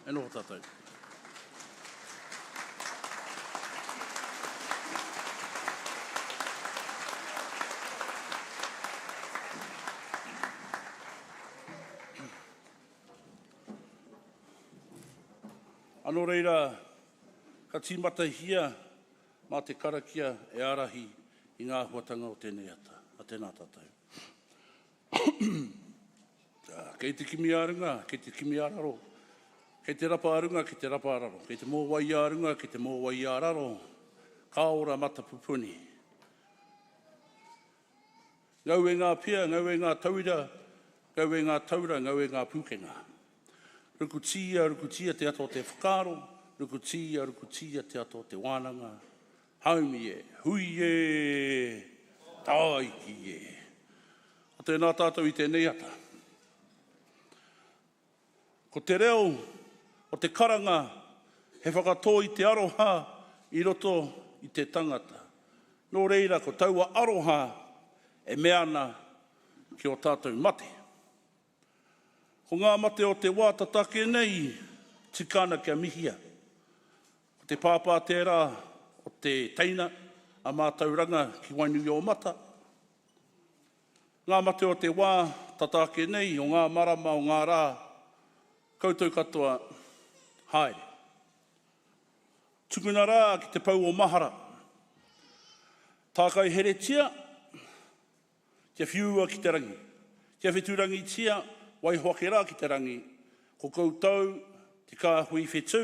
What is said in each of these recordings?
E noho tātou. Anō reira, ka tīmata hia mā te karakia e arahi i ngā huatanga o tēnei ata, a tēnā tātou. Kei te kimi arunga, kei te kimi araro. Kei te rapa arunga, kei te rapa araro. Kei te mōwai arunga, kei te mōwai araro. Ka ora mata pupuni. Ngau e ngā pia, ngau e ngā tauira, ngau e ngā taura, ngau e ngā Pūkenga. Rukutia te ato te whakaro, rukutia te ato te wānanga. Haumi e, hui e, taiki e. A tēnā tātou i tēnei ata. Ko te reo o te karanga, he whakatō i te aroha i roto i te tangata. Nō reira, ko taua aroha e meana ki o tātou mate. Ko ngā mate o te wā tatake nei, tikana kia mihia. Ko te pāpā tērā o te teina, a mātauranga ki wainu i o mata. Ngā mate o te wā tatake nei, o ngā marama o ngā rā, koutou katoa, haere. Tukuna rā ki te pau o mahara. Tākai heretia, kia whiua ki te rangi. Kia wheturangi tia, wai hoake rā ki te rangi, ko koutou, te kāhui whetū,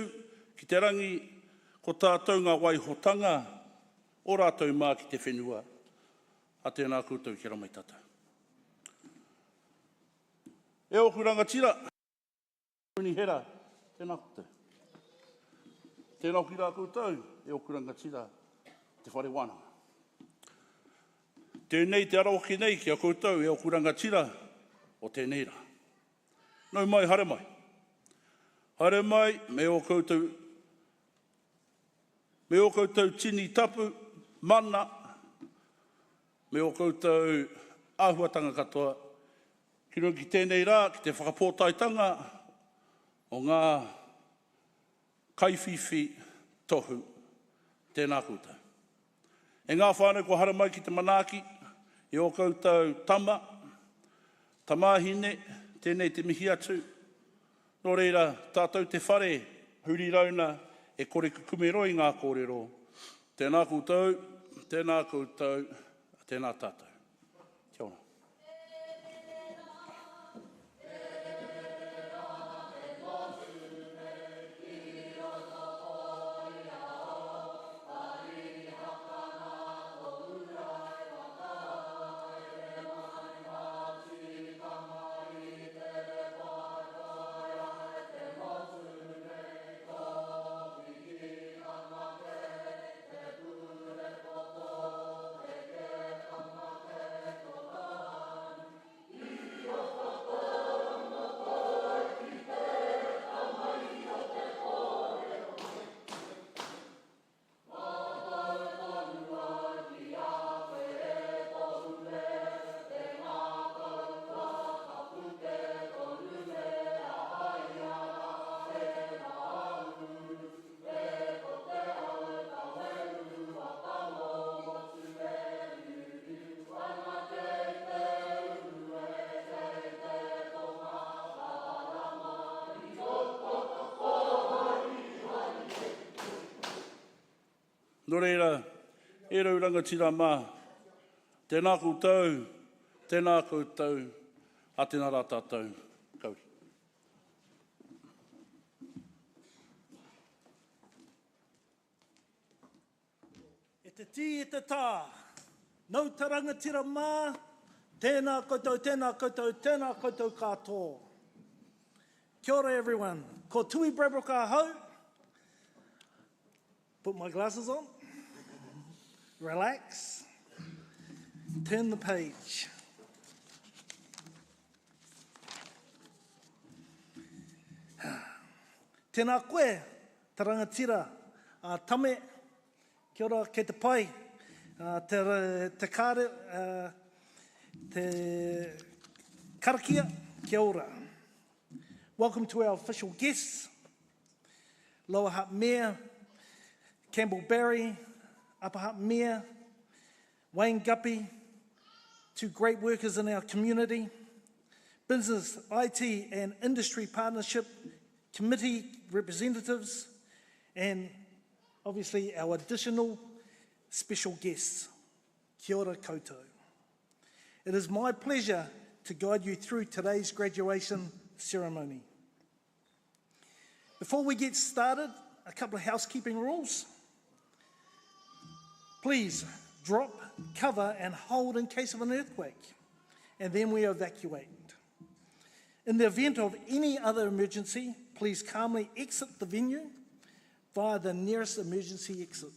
ki te rangi, ko tātou ngā wai hotanga, o rātou mā ki te whenua, a tēnā koutou ki ramai tata. E o kuranga tira, kuni hera, tēnā koutou. Tēnā ki rā koutou, e o kuranga tira, te whare wānanga. Tēnei te araoki nei ki a koutou, e o kuranga tira, o tēnei rā. Nau mai, hare mai. Hare mai, me o koutou tini tapu, mana, me o koutou āhuatanga katoa, ki rungi tēnei rā, ki te Whakapōtaetanga, o ngā kaiwhiwhi tohu, tēnā koutou. E ngā whānau ko hare mai ki te manaaki, e o koutou tamahine, tēnei te mihi atu. Nō reira, tātou te whare, huri rauna, e kore kukumeroi ngā kōrero. Tēnā koutou, tēnā tātou. Kia ora. Nō reira, e rauranga tira mā, tēnā koutou, a tēnā rā tātou, kauri. E te tī e te tā, nau taranga tira mā, tēnā koutou katoa. Kia ora everyone, ko tui brabro ka hau. Put my glasses on. Relax. Turn the page. Tēnā koe, tarangatira, tame, kia ora kei te pai, te kāre, te karakia, kia ora. Welcome to our official guests, Lower Hutt Mayor, Campbell Barry, Upper Hutt Mayor, Wayne Guppy, two great workers in our community, Business, IT and Industry Partnership Committee representatives, and obviously our additional special guests. Kia ora koutou. It is my pleasure to guide you through today's graduation ceremony. Before we get started, a couple of housekeeping rules. Please drop, cover and hold in case of an earthquake, and then we evacuate. In the event of any other emergency, please calmly exit the venue via the nearest emergency exit.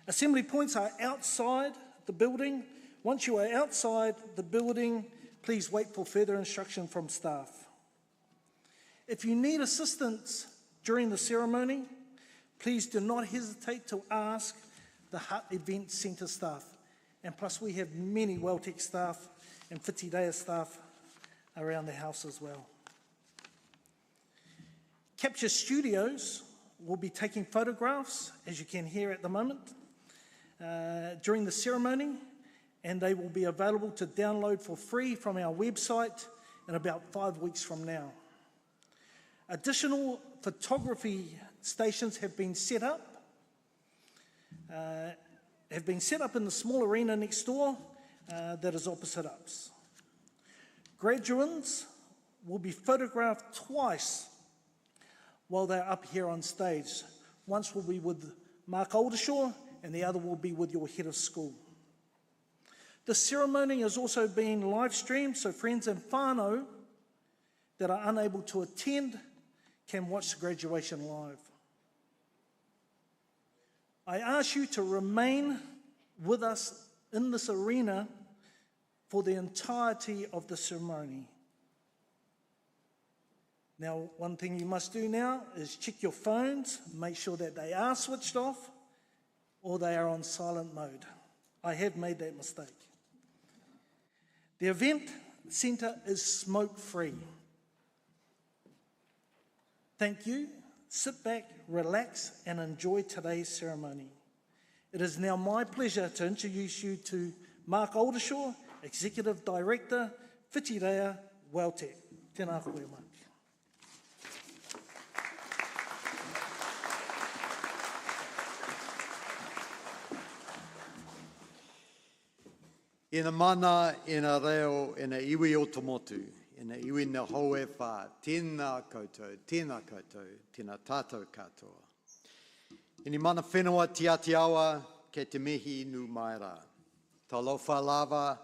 Assembly points are outside the building. Once you are outside the building, please wait for further instruction from staff. If you need assistance during the ceremony, please do not hesitate to ask the Hutt Event Centre staff. And plus we have many WelTec staff and Whitireia staff around the house as well. Capture Studios will be taking photographs, as you can hear at the moment, during the ceremony, and they will be available to download for free from our website in about 5 weeks from now. Additional photography stations have been set up in the small arena next door that is opposite us. Graduates will be photographed twice while they're up here on stage. Once will be with Mark Oldershaw and the other will be with your head of school. The ceremony is also being live streamed, so friends and whānau that are unable to attend can watch the graduation live. I ask you to remain with us in this arena for the entirety of the ceremony. Now, one thing you must do now is check your phones, make sure that they are switched off or they are on silent mode. I have made that mistake. The event centre is smoke-free. Thank you. Sit back, relax, and enjoy today's ceremony. It is now my pleasure to introduce you to Mark Oldershaw, Executive Director, Whitireia and WelTec. Tēnā koe, Mark. Ina mana, ina reo, ina iwi o tomotu, ina iwi na hoe wha, tēnā koutou, tēnā tātou katoa. Ini mana whenua tiati awa, kei te mihi nu mai rā. Ta lofa lava,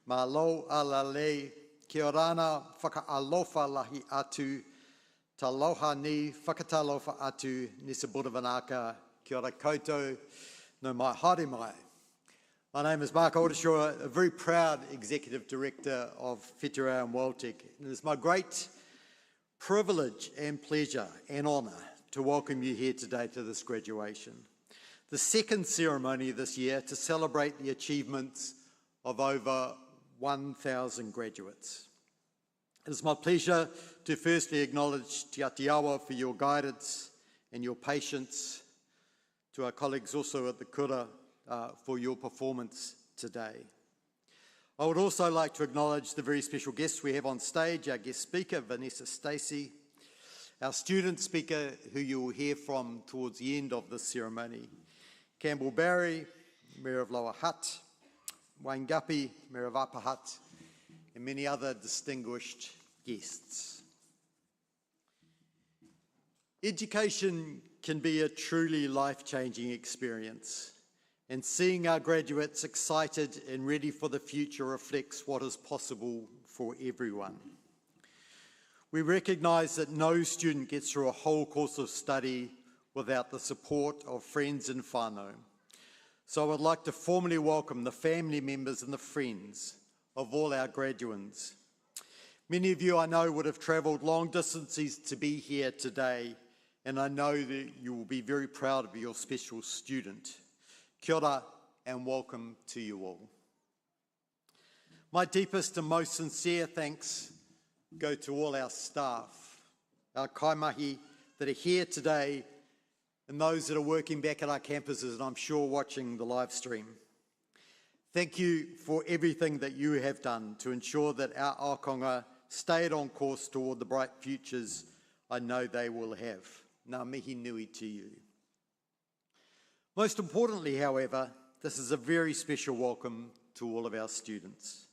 ma lo ala lei, ki o rāna whakaalofa lahi atu, ta loha ni whakatalofa atu, nisa Buddhavanaka, ki ora koutou, no mai haere mai. My name is Mark Oldershaw, a very proud Executive Director of Whitireia and WelTec. It is my great privilege and pleasure and honour to welcome you here today to this graduation. The second ceremony this year to celebrate the achievements of over 1,000 graduates. It is my pleasure to firstly acknowledge Te Atiawa for your guidance and your patience, to our colleagues also at the Kura for your performance today. I would also like to acknowledge the very special guests we have on stage, our guest speaker, Vanessa Stacey, our student speaker, who you will hear from towards the end of this ceremony, Campbell Barry, Mayor of Lower Hutt, Wayne Guppy, Mayor of Upper Hutt, and many other distinguished guests. Education can be a truly life-changing experience, and seeing our graduates excited and ready for the future reflects what is possible for everyone. We recognise that no student gets through a whole course of study without the support of friends and whānau. So I would like to formally welcome the family members and the friends of all our graduates. Many of you I know would have travelled long distances to be here today, and I know that you will be very proud of your special student. Kia ora and welcome to you all. My deepest and most sincere thanks go to all our staff, our kaimahi, that are here today and those that are working back at our campuses and I'm sure watching the live stream. Thank you for everything that you have done to ensure that our akonga stayed on course toward the bright futures I know they will have. Ngā mihi nui to you. Most importantly, however, this is a very special welcome to all of our students.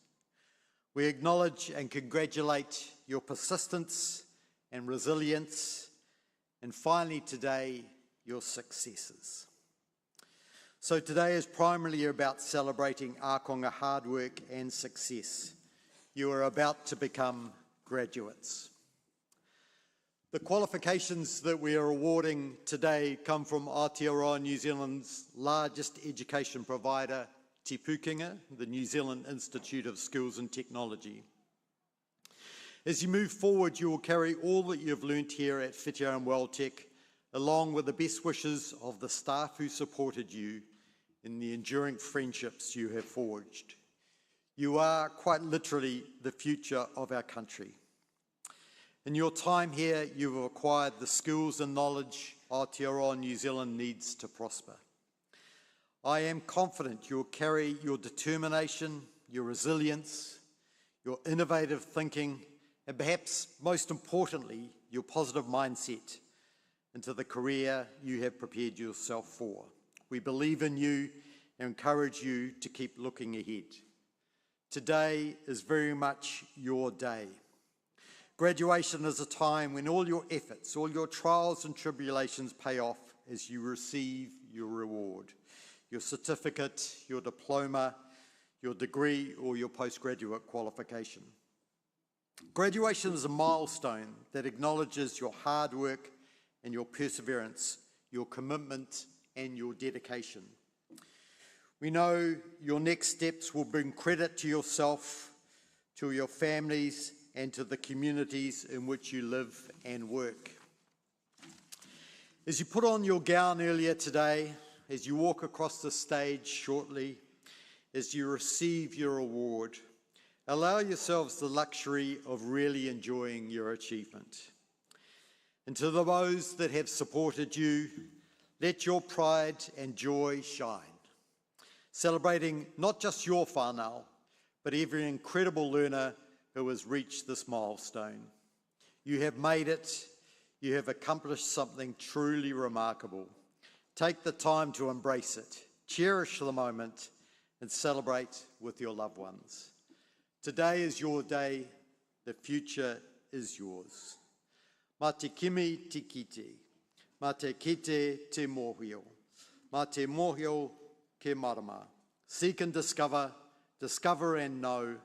We acknowledge and congratulate your persistence and resilience, and finally today, your successes. So today is primarily about celebrating akonga hard work and success. You are about to become graduates. The qualifications that we are awarding today come from Aotearoa New Zealand's largest education provider, Te Pūkenga, the New Zealand Institute of Skills and Technology. As you move forward, you will carry all that you have learnt here at Whitireia and WelTec, along with the best wishes of the staff who supported you in the enduring friendships you have forged. You are quite literally the future of our country. In your time here, you have acquired the skills and knowledge Aotearoa New Zealand needs to prosper. I am confident you will carry your determination, your resilience, your innovative thinking, and perhaps most importantly, your positive mindset into the career you have prepared yourself for. We believe in you and encourage you to keep looking ahead. Today is very much your day. Graduation is a time when all your efforts, all your trials and tribulations pay off as you receive your reward, your certificate, your diploma, your degree, or your postgraduate qualification. Graduation is a milestone that acknowledges your hard work and your perseverance, your commitment and your dedication. We know your next steps will bring credit to yourself, to your families, and to the communities in which you live and work. As you put on your gown earlier today, as you walk across the stage shortly, as you receive your award, allow yourselves the luxury of really enjoying your achievement. And to those that have supported you, let your pride and joy shine, celebrating not just your whānau, but every incredible learner who has reached this milestone. You have made it. You have accomplished something truly remarkable. Take the time to embrace it, cherish the moment, and celebrate with your loved ones. Today is your day. The future is yours. Mā te kimi te kite, mā te kite te mōhio, mā te mōhio ke marama. Seek and discover, discover and know,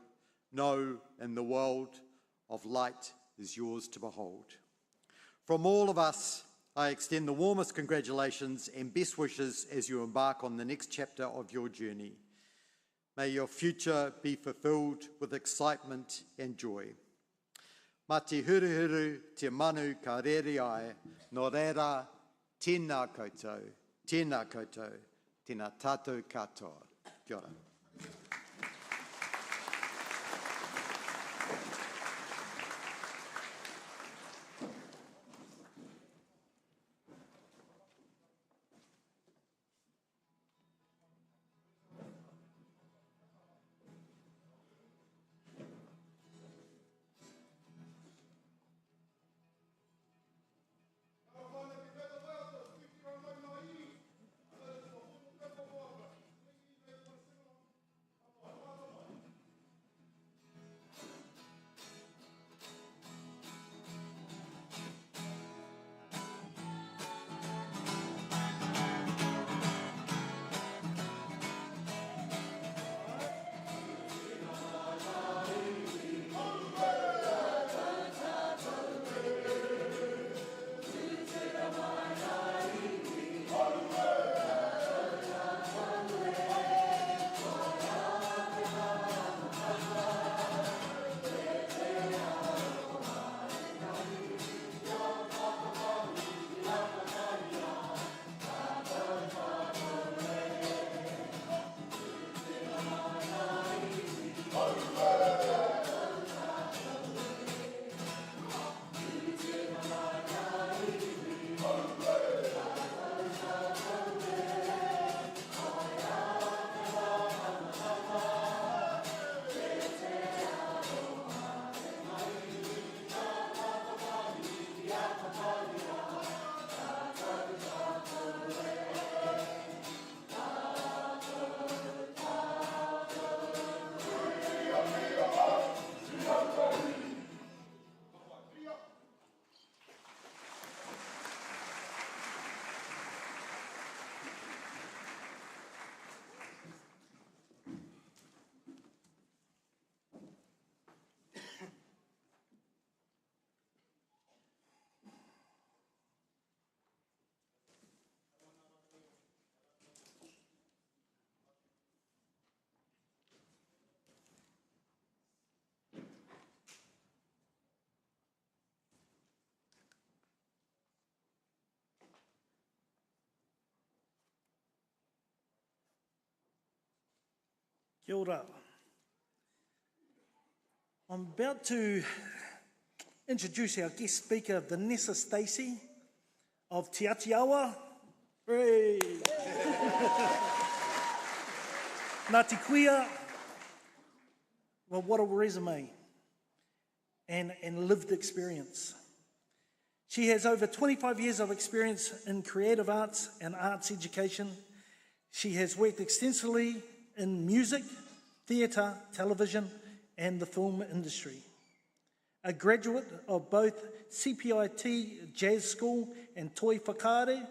and the world of light is yours to behold. From all of us, I extend the warmest congratulations and best wishes as you embark on the next chapter of your journey. May your future be fulfilled with excitement and joy. Mā te huru te manu ka rere ai, no reira, tēnā koutou, tēnā tātou katoa. Kia ora. Kia ora. I'm about to introduce our guest speaker, Vanessa Stacey of Te Atiawa. Hooray! Ngāti Kuia. Well, what a resume and lived experience. She has over 25 years of experience in creative arts and arts education. She has worked extensively in music, theatre, television, and the film industry. A graduate of both CPIT Jazz School and Toi Whakaare,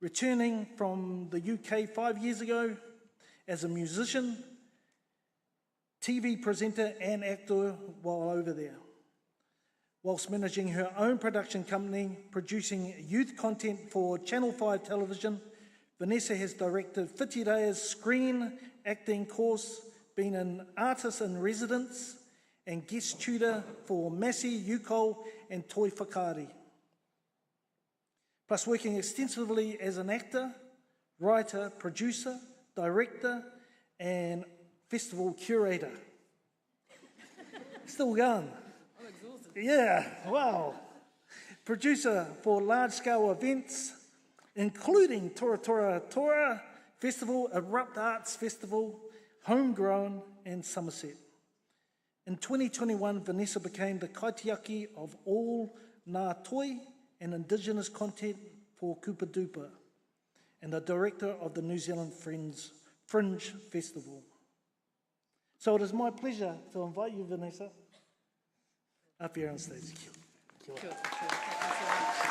returning from the UK 5 years ago as a musician, TV presenter and actor while over there. Whilst managing her own production company, producing youth content for Channel 5 television, Vanessa has directed Whitireia's screen acting course, been an artist in residence and guest tutor for Massey, Yukol and Toi Whakaare. Plus working extensively as an actor, writer, producer, director and festival curator. Still going. I'm exhausted. Yeah, wow. Producer for large-scale events, including Tora Tora Tora Festival, Erupt Arts Festival, Homegrown and Somerset. In 2021, Vanessa became the kaitiaki of all Ngā Toi and Indigenous content for Kupa Dupa and the director of the New Zealand Fringe Festival. So it is my pleasure to invite you, Vanessa, up here on stage. Kia ora. Cool. Thank you so much.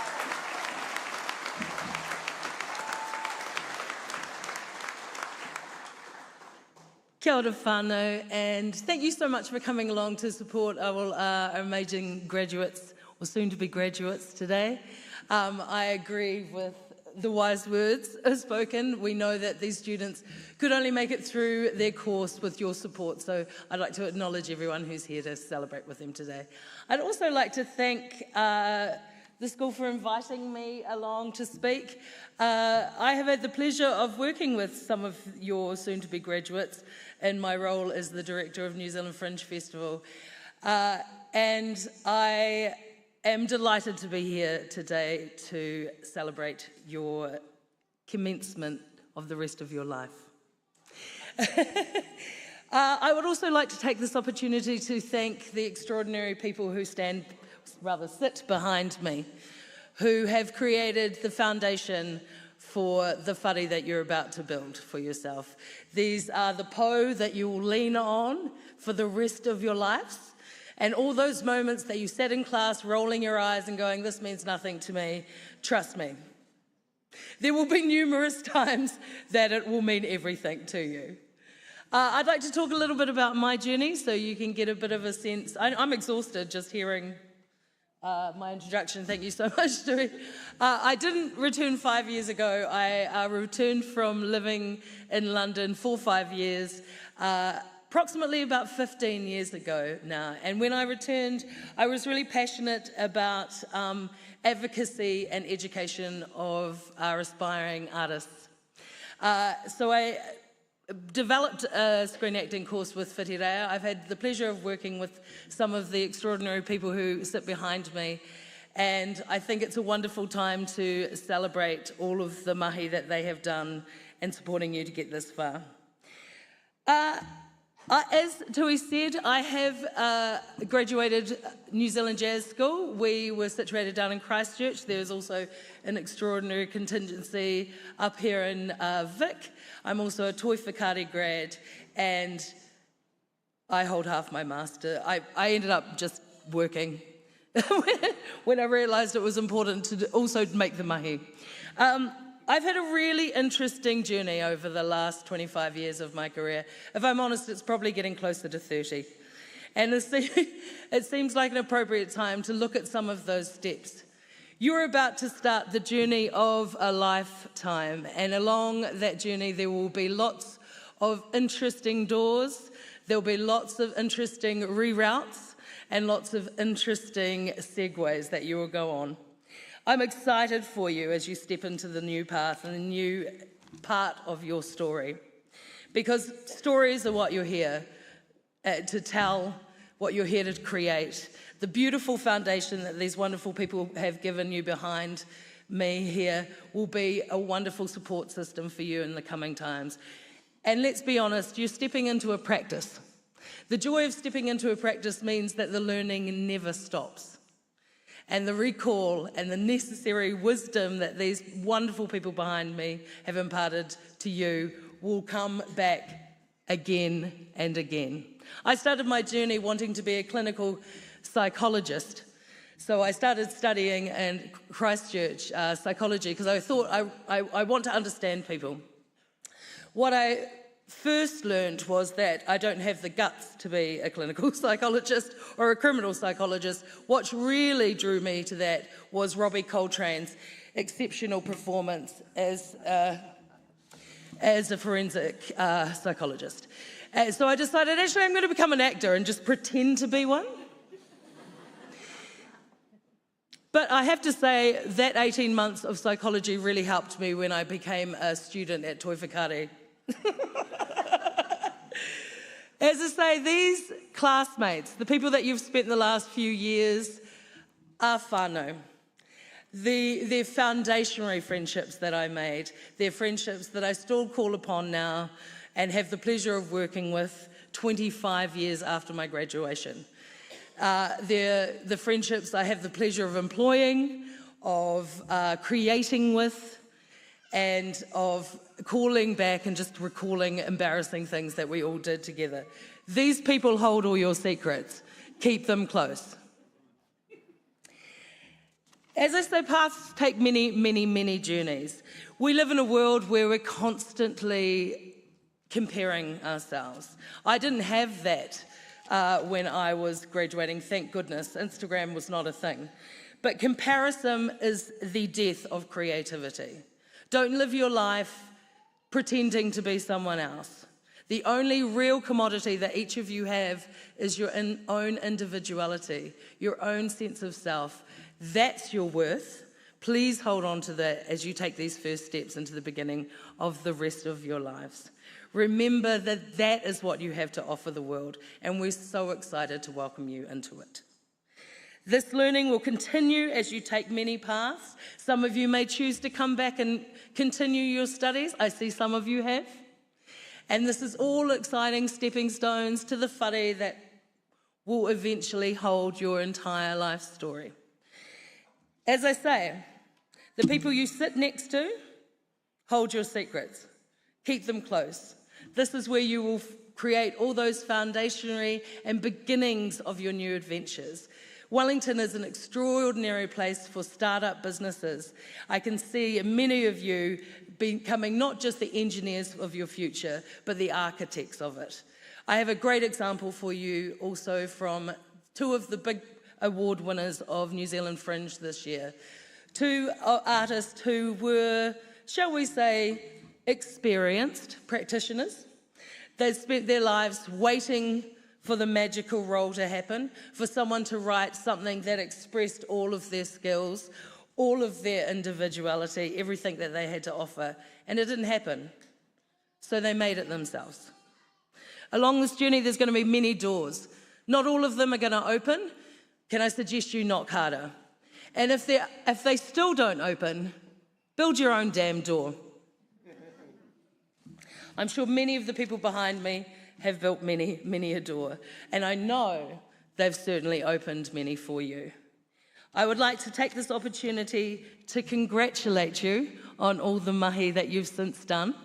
Kia ora whānau, and thank you so much for coming along to support our amazing graduates, or soon-to-be graduates today. I agree with the wise words spoken. We know that these students could only make it through their course with your support, so I'd like to acknowledge everyone who's here to celebrate with them today. I'd also like to thank the school for inviting me along to speak. I have had the pleasure of working with some of your soon-to-be graduates in my role as the director of New Zealand Fringe Festival, and I am delighted to be here today to celebrate your commencement of the rest of your life. I would also like to take this opportunity to thank the extraordinary people who sit behind me, who have created the foundation for the whare that you're about to build for yourself. These are the po that you will lean on for the rest of your lives. And all those moments that you sat in class rolling your eyes and going, this means nothing to me, trust me. There will be numerous times that it will mean everything to you. I'd like to talk a little bit about my journey so you can get a bit of a sense. I'm exhausted just hearing my introduction. Thank you so much, Stewie. I didn't return 5 years ago. I returned from living in London for 5 years, approximately about 15 years ago now. And when I returned, I was really passionate about advocacy and education of our aspiring artists. So I developed a screen acting course with Whitireia. I've had the pleasure of working with some of the extraordinary people who sit behind me, and I think it's a wonderful time to celebrate all of the mahi that they have done and supporting you to get this far. As Tui said, I have graduated New Zealand Jazz School. We were situated down in Christchurch. There's also an extraordinary contingency up here in Vic. I'm also a Toi Whakaare grad, and I hold half my master. I ended up just working when I realised it was important to also make the mahi. I've had a really interesting journey over the last 25 years of my career. If I'm honest, it's probably getting closer to 30. And it seems like an appropriate time to look at some of those steps. You're about to start the journey of a lifetime, and along that journey there will be lots of interesting doors, there'll be lots of interesting reroutes, and lots of interesting segues that you will go on. I'm excited for you as you step into the new path and the new part of your story. Because stories are what you're here to tell, what you're here to create. The beautiful foundation that these wonderful people have given you behind me here will be a wonderful support system for you in the coming times. And let's be honest, you're stepping into a practice. The joy of stepping into a practice means that the learning never stops. And the recall and the necessary wisdom that these wonderful people behind me have imparted to you will come back again and again. I started my journey wanting to be a clinical psychologist. So I started studying in Christchurch psychology because I thought I want to understand people. What I first learned was that I don't have the guts to be a clinical psychologist or a criminal psychologist. What really drew me to that was Robbie Coltrane's exceptional performance as a forensic psychologist. So I decided, actually, I'm going to become an actor and just pretend to be one. But I have to say that 18 months of psychology really helped me when I became a student at Toi Whakare. As I say, these classmates, the people that you've spent the last few years, are whānau. They're foundationary friendships that I made. They're friendships that I still call upon now and have the pleasure of working with 25 years after my graduation. They're the friendships I have the pleasure of employing, of creating with, and of calling back and just recalling embarrassing things that we all did together. These people hold all your secrets. Keep them close. As I say, paths take many, many, many journeys. We live in a world where we're constantly comparing ourselves. I didn't have that when I was graduating, thank goodness. Instagram was not a thing. But comparison is the death of creativity. Don't live your life pretending to be someone else. The only real commodity that each of you have is your own individuality, your own sense of self. That's your worth. Please hold on to that as you take these first steps into the beginning of the rest of your lives. Remember that that is what you have to offer the world, and we're so excited to welcome you into it. This learning will continue as you take many paths. Some of you may choose to come back and continue your studies. I see some of you have. And this is all exciting stepping stones to the whare that will eventually hold your entire life story. As I say, the people you sit next to hold your secrets. Keep them close. This is where you will create all those foundationary and beginnings of your new adventures. Wellington is an extraordinary place for startup businesses. I can see many of you becoming not just the engineers of your future, but the architects of it. I have a great example for you also from two of the big award winners of New Zealand Fringe this year. Two artists who were, shall we say, experienced practitioners. They've spent their lives waiting for the magical role to happen, for someone to write something that expressed all of their skills, all of their individuality, everything that they had to offer, and it didn't happen. So they made it themselves. Along this journey, there's going to be many doors. Not all of them are going to open. Can I suggest you knock harder? And if they still don't open, build your own damn door. I'm sure many of the people behind me have built many, many a door, and I know they've certainly opened many for you. I would like to take this opportunity to congratulate you on all the mahi that you've since done,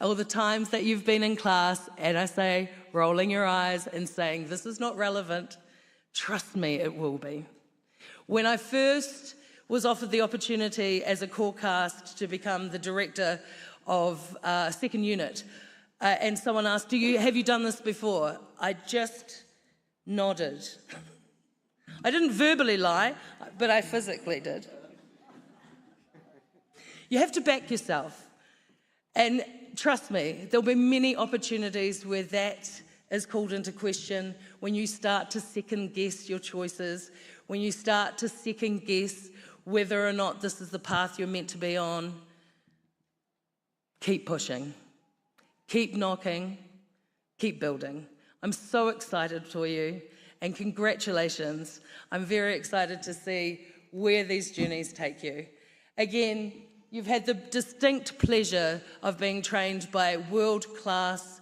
all the times that you've been in class, and I say, rolling your eyes and saying, this is not relevant. Trust me, it will be. When I first was offered the opportunity as a core cast to become the director of second unit, and someone asked, have you done this before? I just nodded. I didn't verbally lie, but I physically did. You have to back yourself. And trust me, there'll be many opportunities where that is called into question, when you start to second guess your choices, when you start to second guess whether or not this is the path you're meant to be on. Keep pushing. keep knocking, keep building. I'm so excited for you, and congratulations. I'm very excited to see where these journeys take you. Again, you've had the distinct pleasure of being trained by world-class,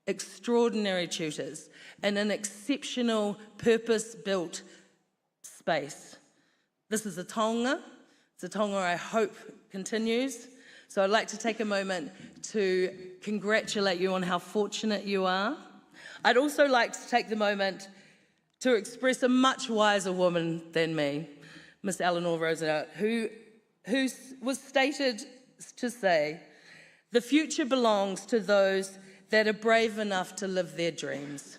extraordinary tutors in an exceptional, purpose-built space. This is a taonga. It's a taonga I hope continues. So I'd like to take a moment to congratulate you on how fortunate you are. I'd also like to take the moment to express a much wiser woman than me, Miss Eleanor Roosevelt, who was stated to say, "The future belongs to those that are brave enough to live their dreams."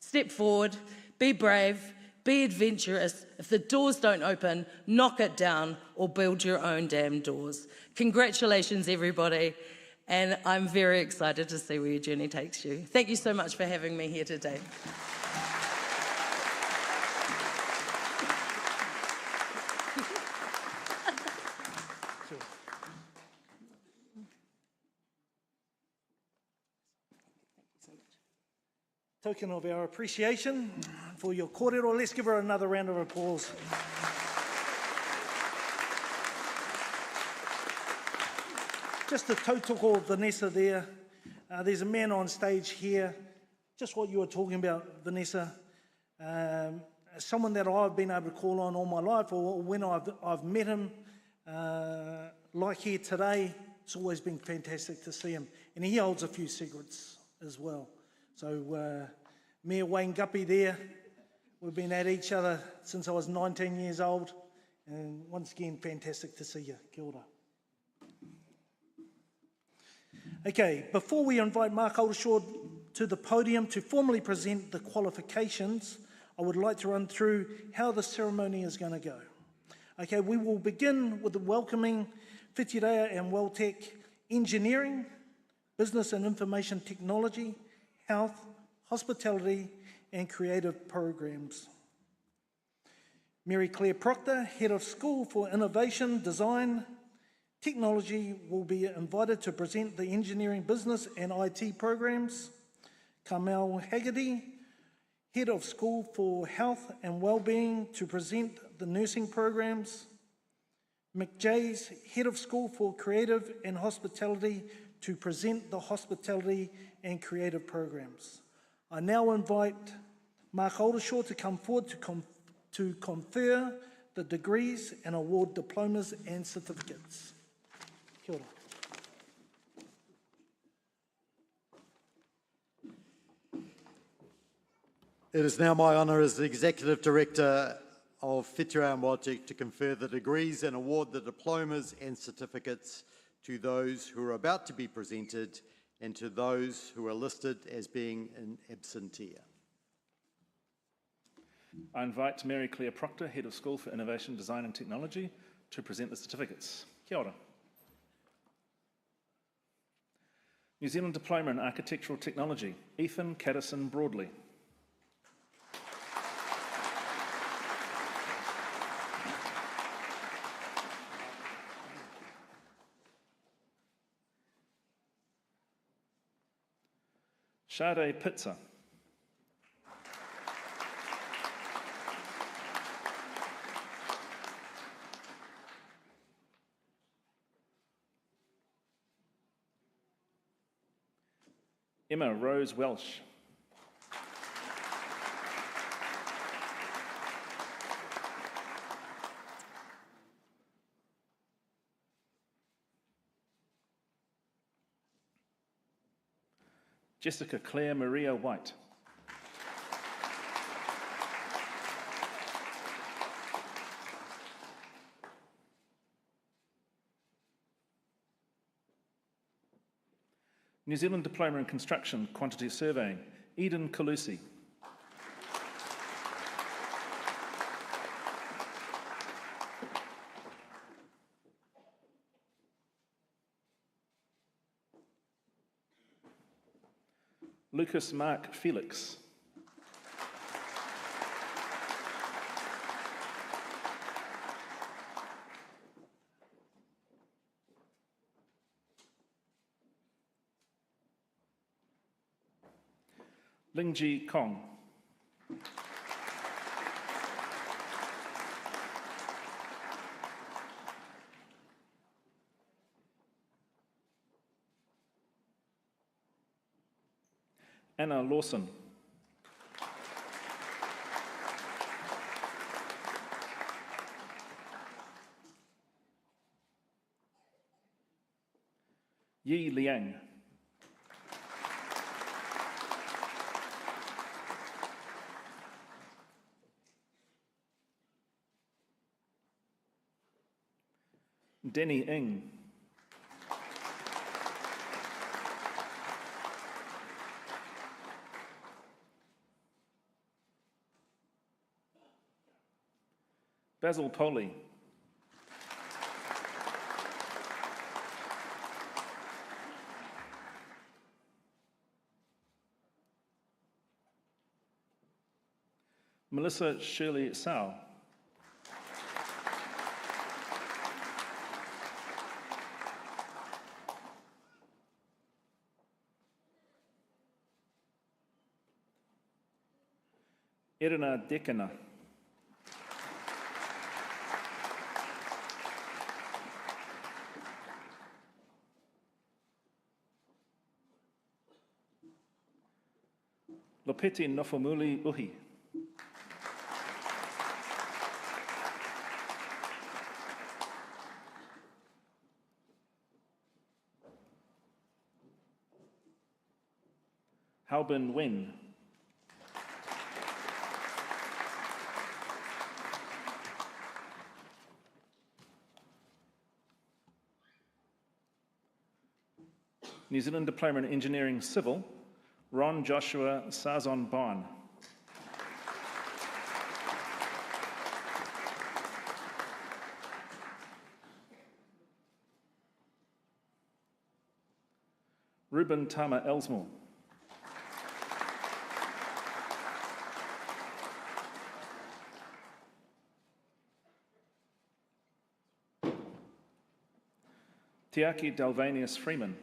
Step forward, be brave, be adventurous. If the doors don't open, knock it down or build your own damn doors. Congratulations, everybody, and I'm very excited to see where your journey takes you. Thank you so much for having me here today. Token of our appreciation for your kōrero. Let's give her another round of applause. Just a tautoko of Vanessa there. There's a man on stage here. Just what you were talking about, Vanessa. Someone that I've been able to call on all my life, or when I've met him, like here today, it's always been fantastic to see him. And he holds a few secrets as well. So me and Wayne Guppy there, we've been at each other since I was 19 years old. And once again, fantastic to see you. Kia ora. Okay, before we invite Mark Aldershaw to the podium to formally present the qualifications, I would like to run through how the ceremony is going to go. Okay, we will begin with the welcoming Whitireia and WelTec Engineering, Business and Information Technology, Health, Hospitality and Creative Programs. Mary Claire Proctor, Head of School for Innovation, Design, Technology, will be invited to present the Engineering, Business and IT programs. Carmel Haggerty, Head of School for Health and Wellbeing, to present the nursing programs. Mick Jays, Head of School for Creative and Hospitality, to present the Hospitality and Creative programs. I now invite Mark Aldershaw to come forward to confer the degrees and award diplomas and certificates. Kia ora. It is now my honour as the Executive Director of Whitireia and WelTec to confer the degrees and award the diplomas and certificates to those who are about to be presented and to those who are listed as being in absentia. I invite Mary Claire Proctor, Head of School for Innovation, Design and Technology, to present the certificates. Kia ora. New Zealand Diploma in Architectural Technology, Ethan Caddison Broadley. Sade Pizza. Emma Rose Welsh. Jessica Claire Maria White. New Zealand Diploma in Construction, Quantity Surveying, Eden Calusi. Lucas Mark Felix. Lingji Kong. Anna Lawson. Yi Liang. Denny Ng. Basil Poley. Melissa Shirley Sau. Irina Dekena. Lopeti Nofomuli Uhi. Halbin Wen. New Zealand Diploma in Engineering Civil, Ron Joshua Sazon Bond. Ruben Tama Elsmore. Tiaki Dalvanius Freeman.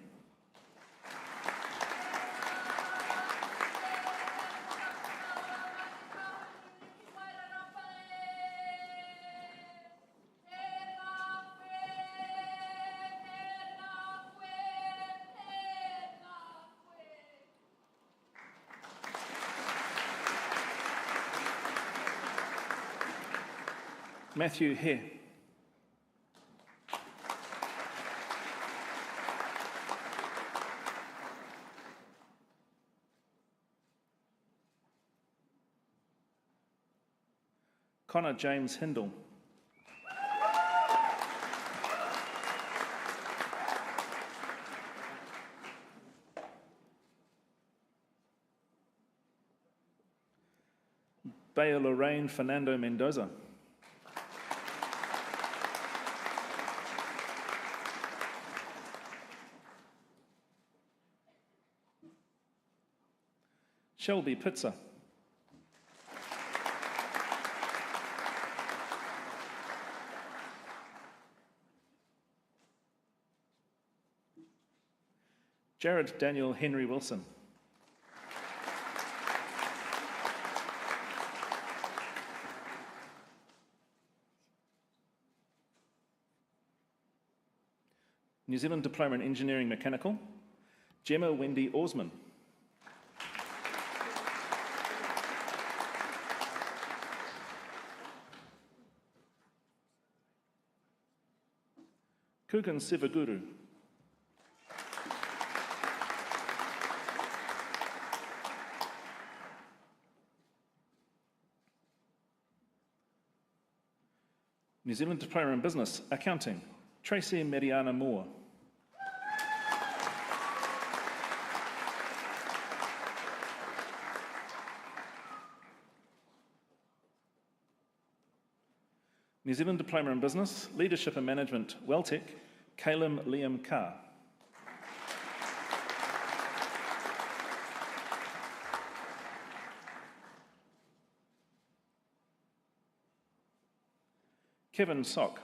Matthew Hare. Connor James Hindle. Bea Lorraine Fernando Mendoza. Shelby Pitzer. Jared Daniel Henry Wilson. New Zealand Diploma in Engineering Mechanical, Gemma Wendy Osman. Kugan Sivaguru. New Zealand Diploma in Business, Accounting, Tracy Mariana Moore. New Zealand Diploma in Business, Leadership and Management, WelTec, Calum Liam Carr. Kevin Sock.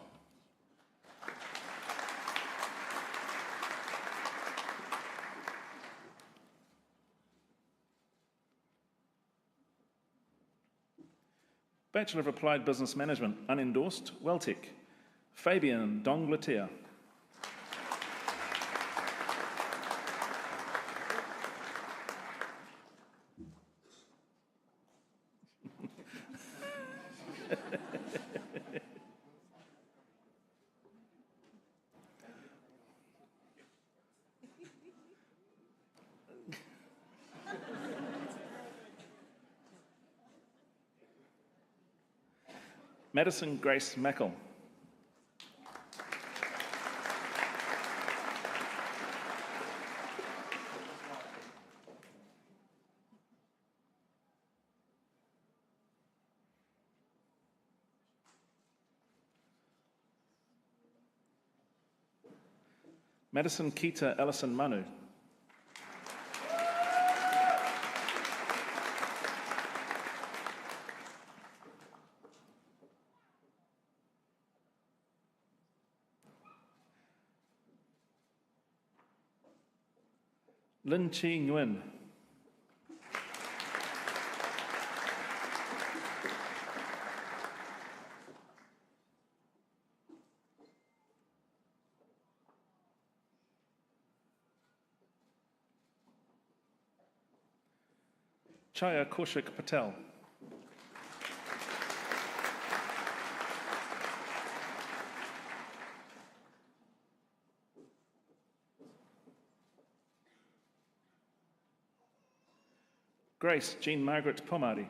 Bachelor of Applied Business Management, unendorsed, WelTec, Fabian Dongleter. Madison Grace Mackle. Madison Kita Ellison Manu. Lin Chi Nguyen. Chaya Kaushik Patel. Grace Jean Margaret Pomari.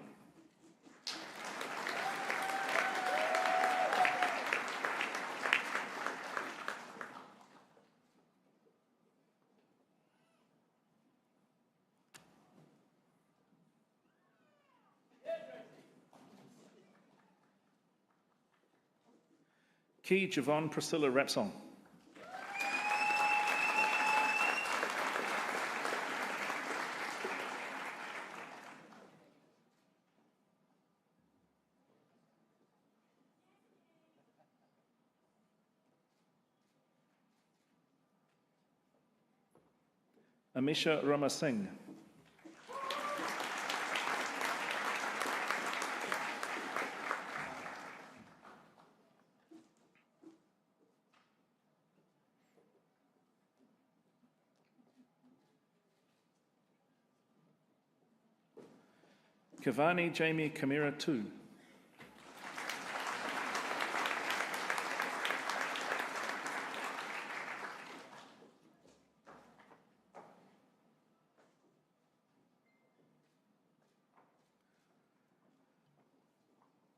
Key Javon Priscilla Rapsong. Amisha Rama Singh. Kavani Jamie Kamira Tu.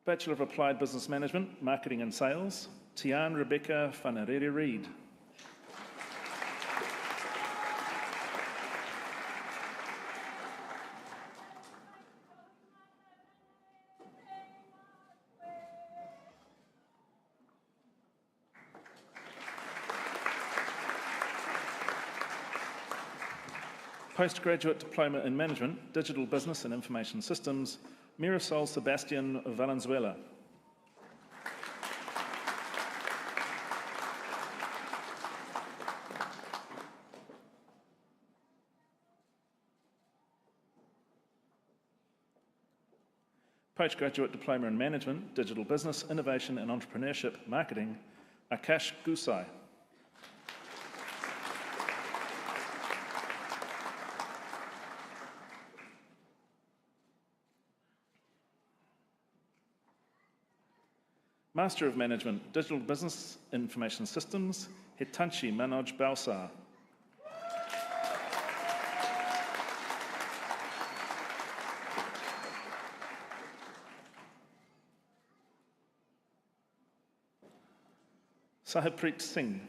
Bachelor of Applied Business Management, Marketing and Sales, Tian Rebecca Whanarere Reid. Postgraduate Diploma in Management, Digital Business and Information Systems, Mirasol Sebastian Valenzuela. Postgraduate Diploma in Management, Digital Business, Innovation and Entrepreneurship, Marketing, Akash Gusai. Master of Management, Digital Business Information Systems, Hitanchi Manoj Balsar. Sahibpreet Singh.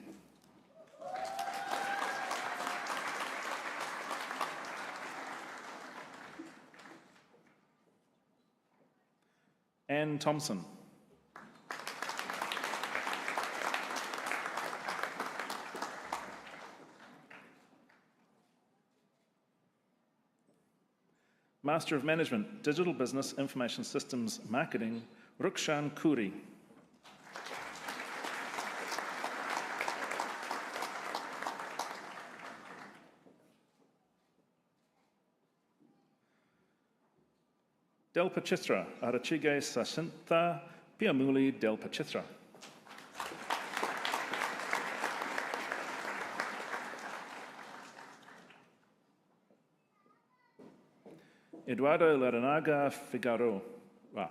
Anne Thompson. Master of Management, Digital Business Information Systems Marketing, Rukshan Kuri. Del Pachithra, Arachige Sasintha, Piamuli Del Pachithra. Eduardo Laranaga Figaro. Wow.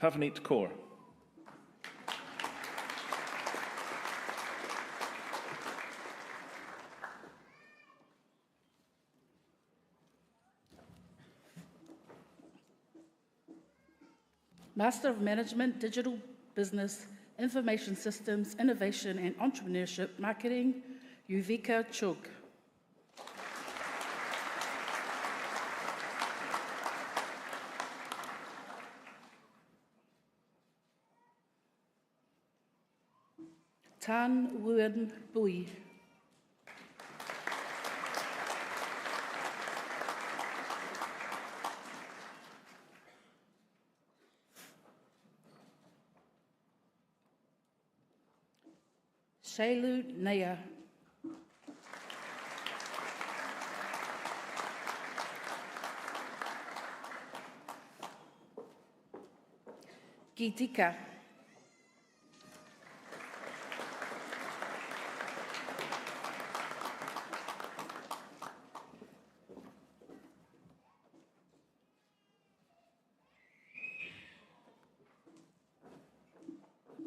Pavneet Kaur. Master of Management, Digital Business, Information Systems, Innovation and Entrepreneurship, Marketing, Yuvika Chug. Tan Nguyen Bui. Shailu Naya. Gitika.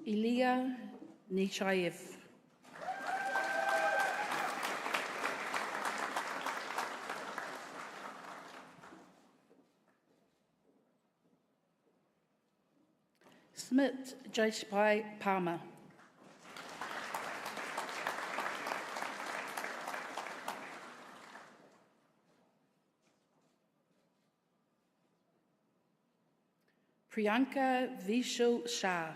Ilya Nechayev. Smith Jaishpai Palmer. Priyanka Vishal Shah.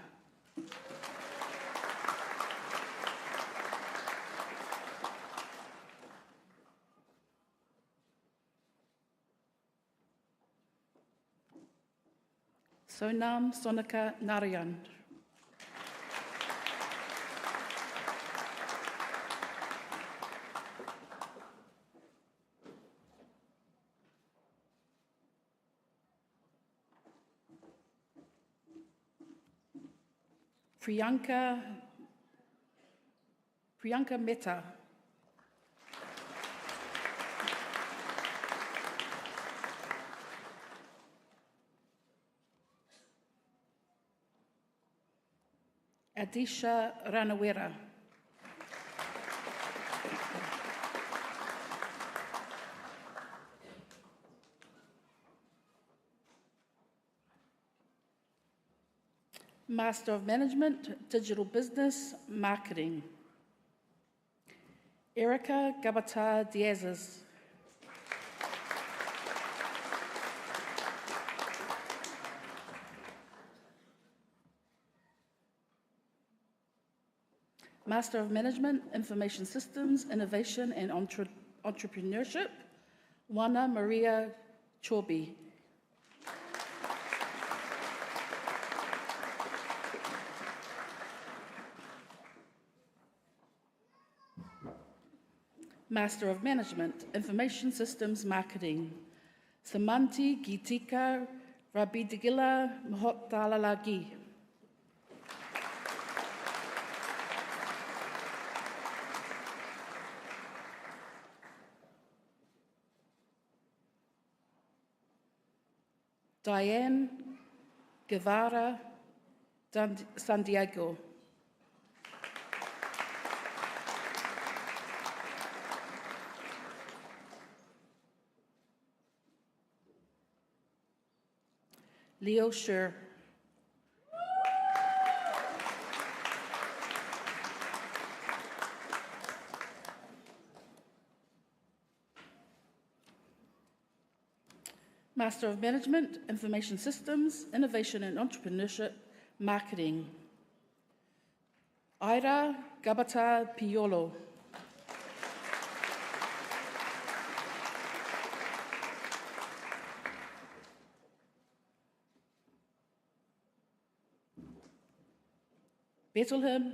Sonam Sonika Narayan. Priyanka Mehta. Adisha Ranawera. Master of Management, Digital Business, Marketing. Erica Gabata Diazes. Master of Management, Information Systems, Innovation and Entrepreneurship, Juana Maria Chorby. Master of Management, Information Systems, Marketing, Samanti Gitika Rabidigila Mhotalalagi. Diane Guevara San Diego. Leo Scher. Master of Management, Information Systems, Innovation and Entrepreneurship, Marketing. Ira Gabata Piolo. Bethlehem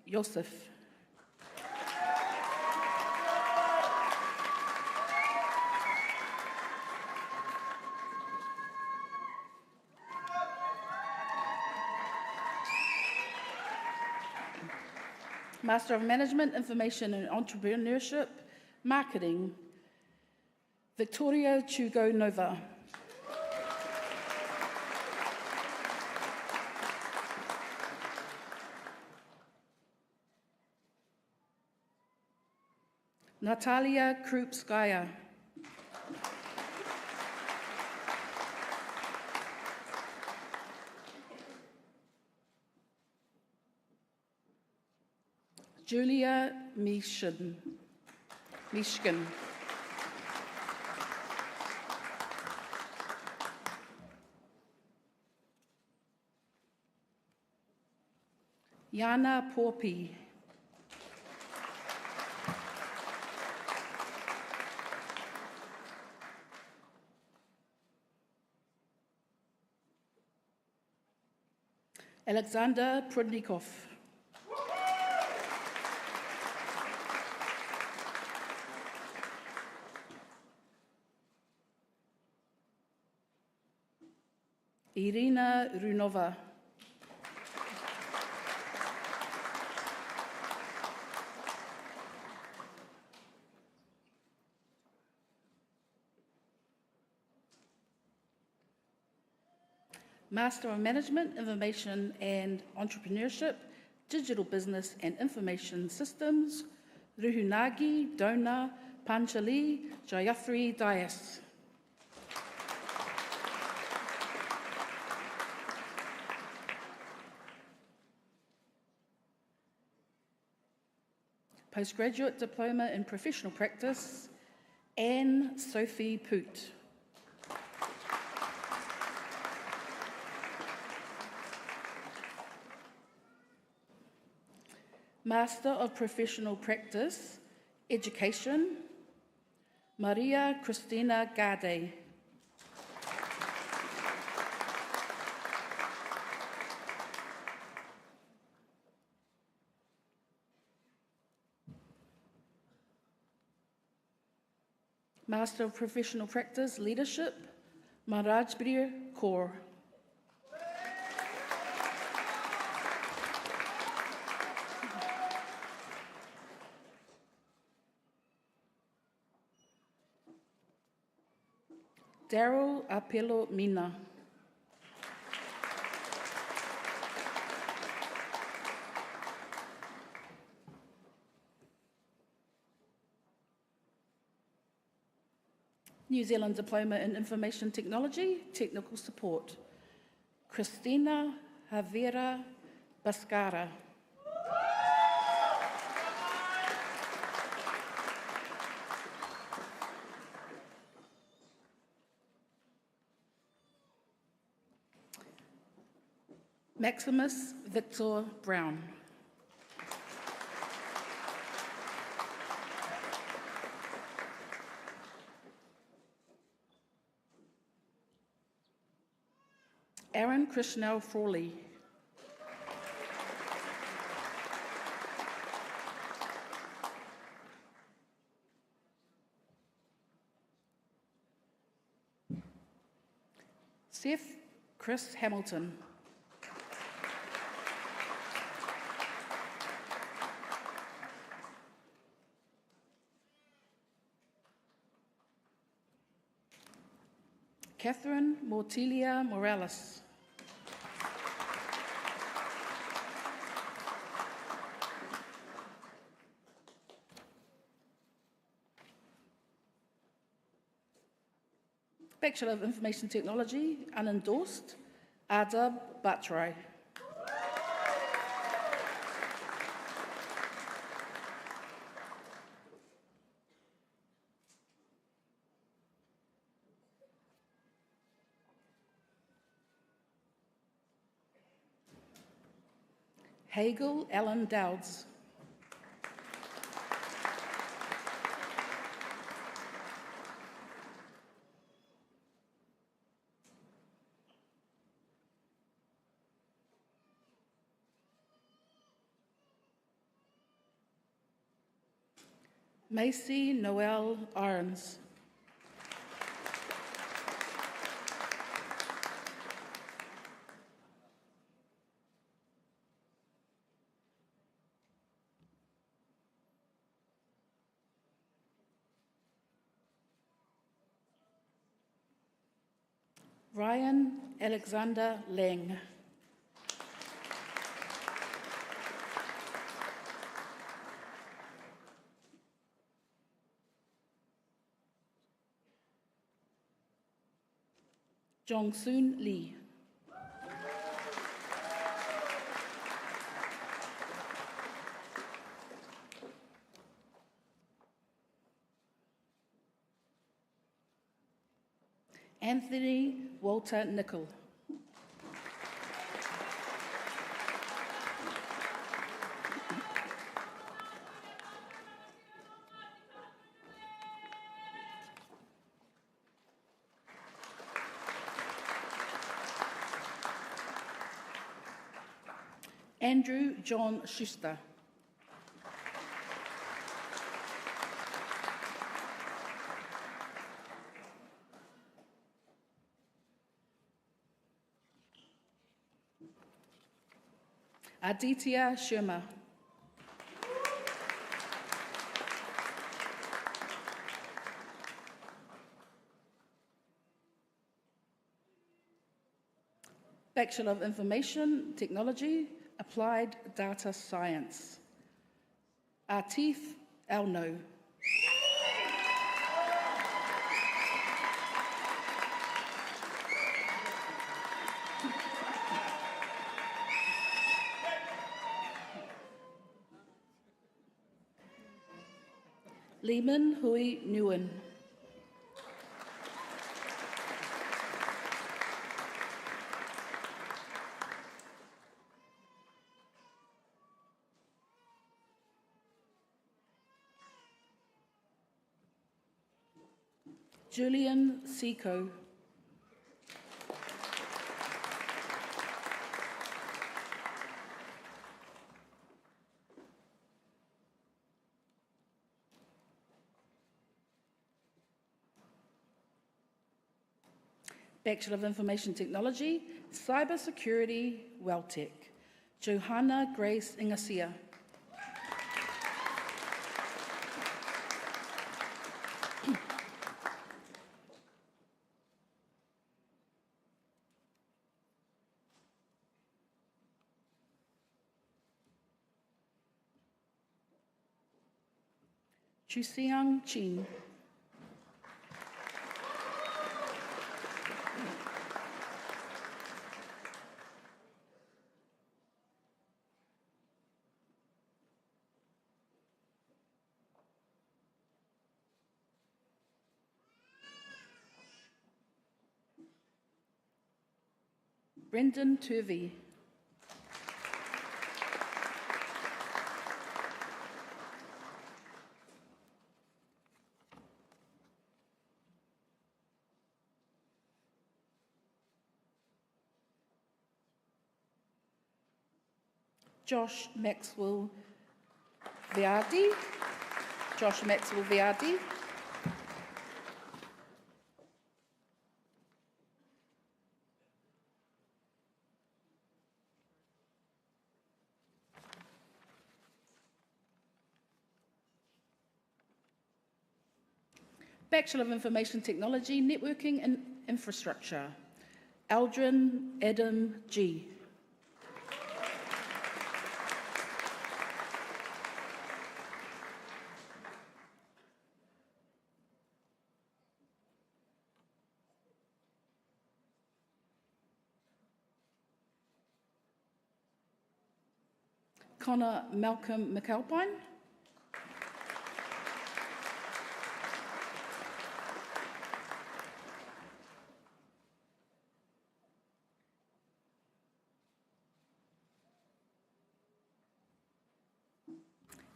Joseph. Master of Management, Information and Entrepreneurship, Marketing, Victoria Chugo Nova. Natalia Krupskaya. Julia Mishkin. Yana Porpi. Alexander Prudnikov. Irina Runova. Master of Management, Information and Entrepreneurship, Digital Business and Information Systems, Ruhunagi Dona Panchali Jayafri Dias. Postgraduate Diploma in Professional Practice, Anne Sophie Poot. Master of Professional Practice, Education, Maria Cristina Gade. Master of Professional Practice, Leadership, Marajbir Kaur. Daryl Apelo Mina. New Zealand Diploma in Information Technology, Technical Support, Christina Javera Bascara. Maximus Victor Brown. Aaron Krishnell Frawley. Seth Chris Hamilton. Catherine Mortilia Morales. Bachelor of Information Technology, unendorsed, Adab Batrai. Hagel Alan Dowds. Macy Noel Irons. Ryan Alexander Lang. Jong-soon Lee. Anthony Walter Nicol. Andrew John Schuster. Aditya Sharma. Bachelor of Information Technology, Applied Data Science. Atif Elno. Lehman Hui Nguyen. Julian Seco. Bachelor of Information Technology, Cybersecurity, WelTec. Johanna Grace Ingasia. Chusiang Chin. Brendan Turvey. Josh Maxwell Viardi. Josh Maxwell Viardi. Bachelor of Information Technology, Networking and Infrastructure. Aldrin Adam G. Connor Malcolm McAlpine.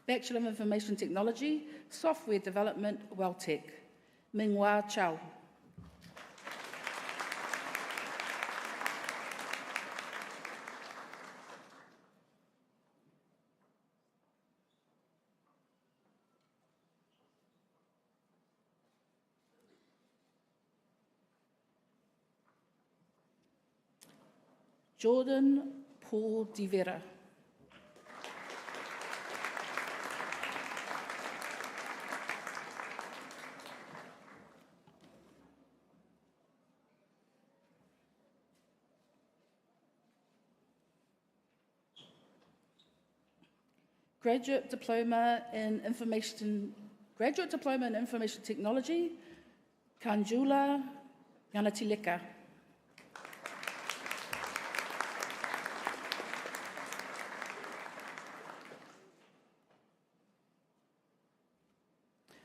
Bachelor of Information Technology, Software Development, WelTec. Minghua Chow. Jordan Paul de Vera. Graduate Diploma in Information Technology, Kanjula Yanatileka.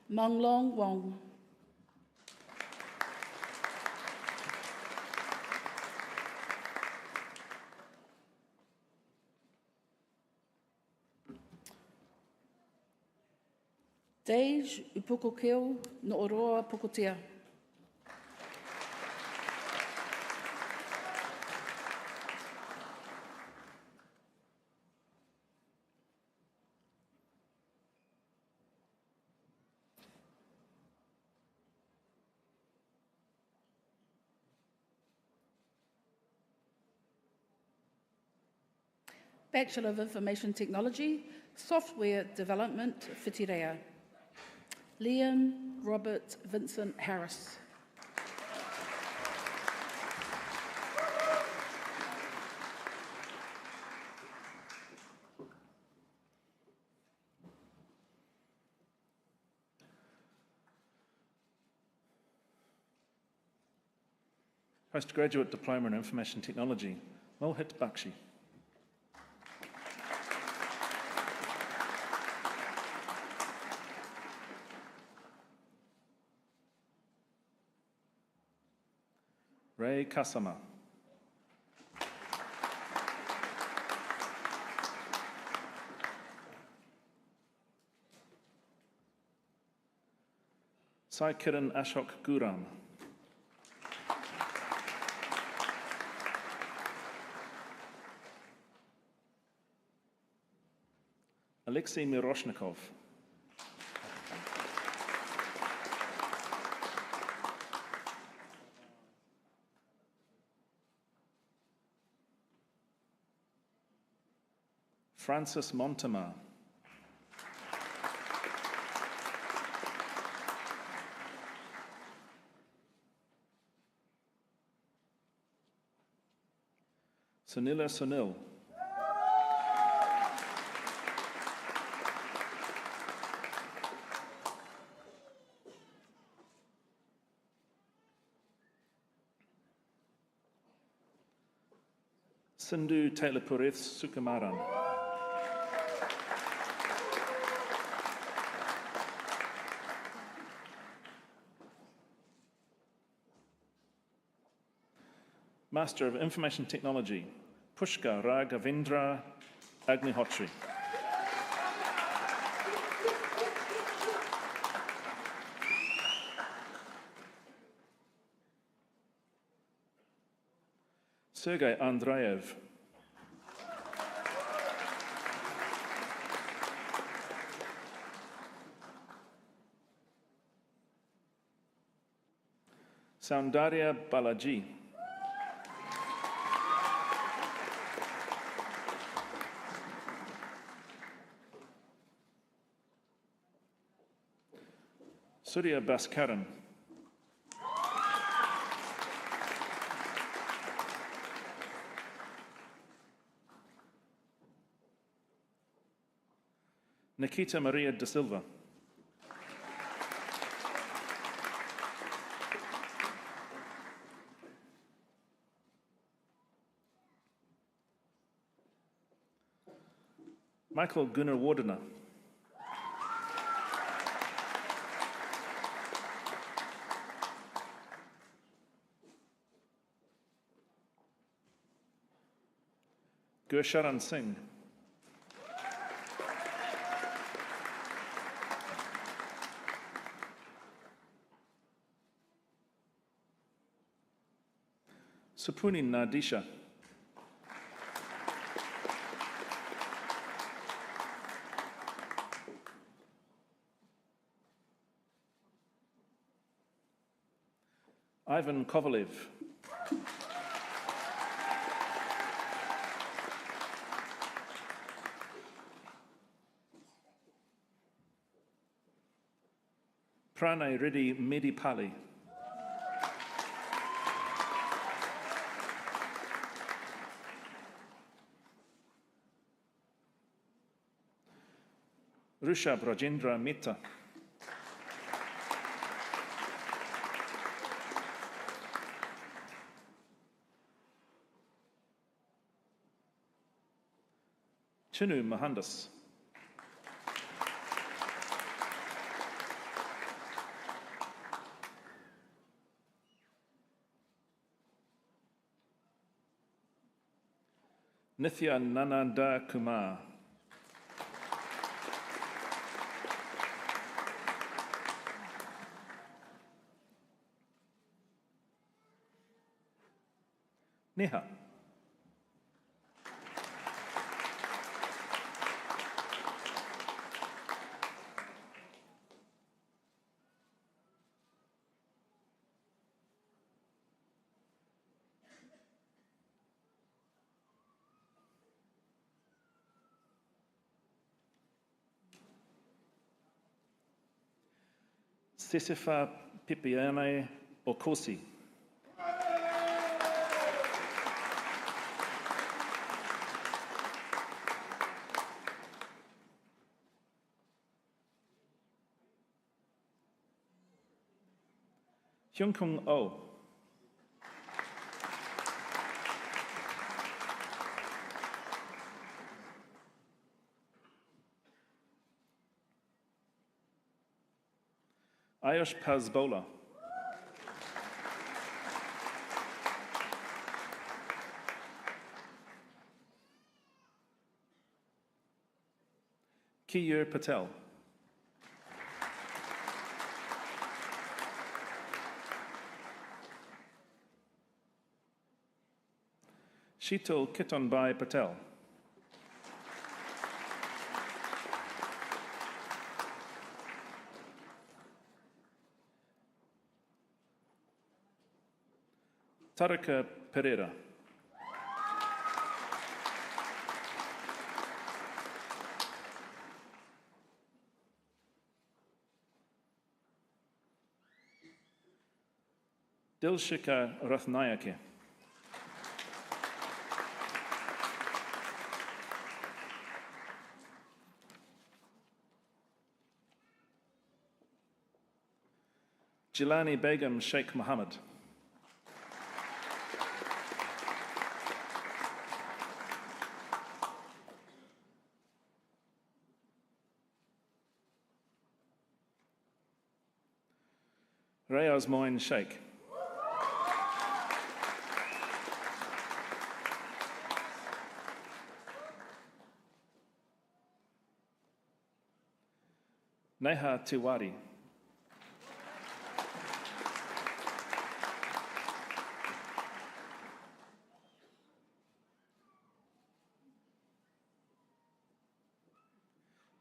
Manglong Wong. Dej Upokokeo no Oroa Pokotea. Bachelor of Information Technology, Software Development, Whitireia. Liam Robert Vincent Harris. Postgraduate Diploma in Information Technology, Mohit Bakshi. Ray Kasama. Sai Kiran Ashok Guram. Alexei Miroshnikov. Francis Montema. Sunila Sunil. Sindhu Taylor-Purith Sukumaran. Master of Information Technology, Pushka Raghavendra Agnihotri. Sergei Andreev. Soundarya Balaji. Surya Baskaran. Nikita Maria da Silva. Michael Gunnar-Wardena. Gursharan Singh. Supuni Nadisha. Ivan Kovalev. Prane Redi Medipali. Rusha Brajendra Mehta. Chinu Mohandas. Nithya Nananda Kumar. Neha. Sesifa Pipiane Okosi. Hyunkung O. Ayush Pazbola. Kiyur Patel. Sheetal Kitonbai Patel. Tarika Pereira. Dilshika Rathnayake. Jilani Begum Sheikh Mohammed. Rayaz Moin Sheikh. Neha Tiwari.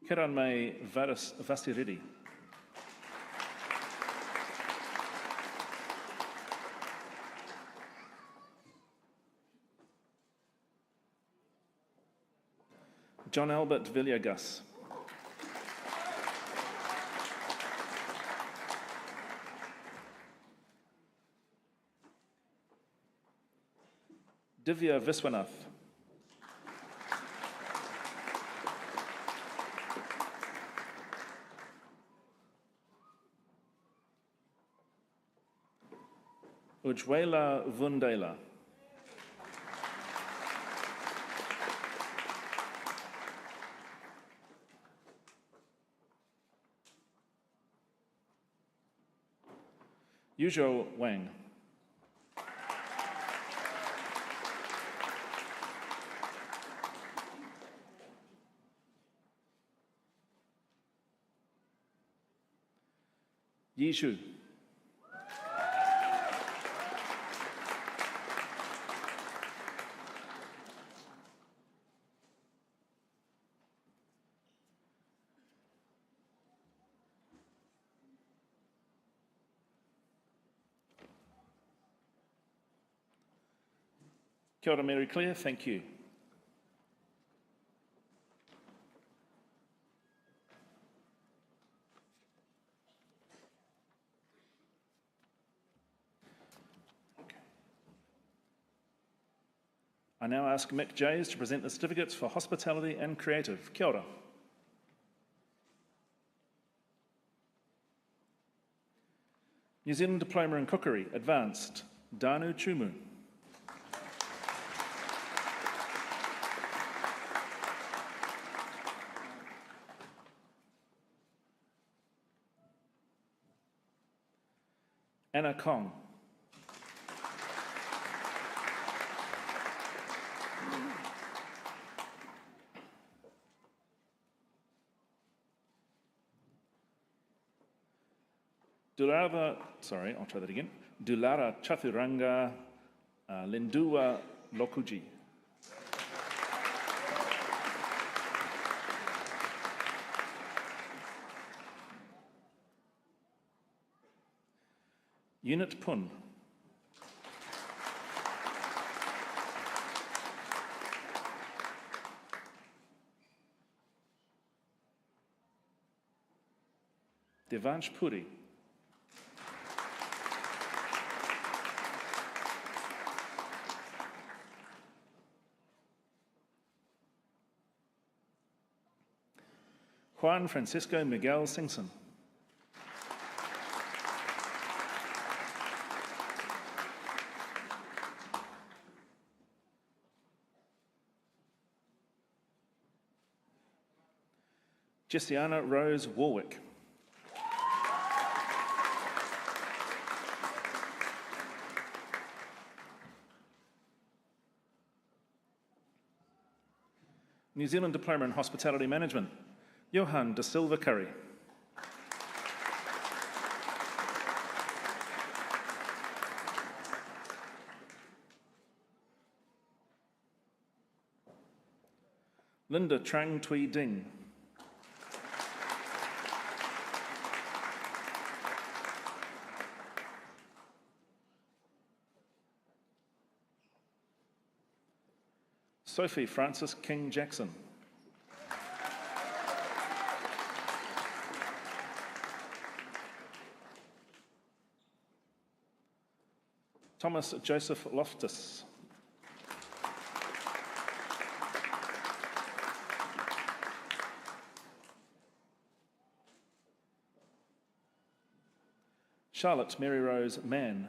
Kiranmay Vasiridi. John Albert Villegas. Divya Viswanath. Ujwela Vundela. Yuzhou Wang. Yishu. Kia ora, Mary Claire, thank you. I now ask Mick Jays to present the certificates for hospitality and creative. Kia ora. New Zealand Diploma in Cookery, Advanced, Danu Chumu. Anna Kong. Dulara Chathuranga Lindua Lokuji. Unit Pun. Devansh Puri. Juan Francisco Miguel Singson. Jessiana Rose Warwick. New Zealand Diploma in Hospitality Management, Johan De Silva Curry. Linda Trang Tui Ding. Sophie Francis King Jackson. Thomas Joseph Loftus. Charlotte Mary Rose Mann.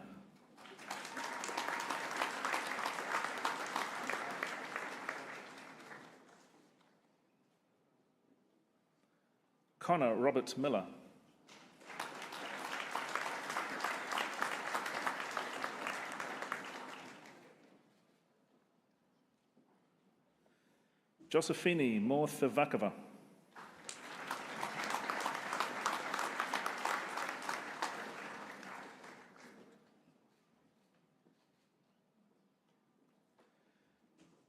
Connor Robert Miller. Josephine Morthevakova.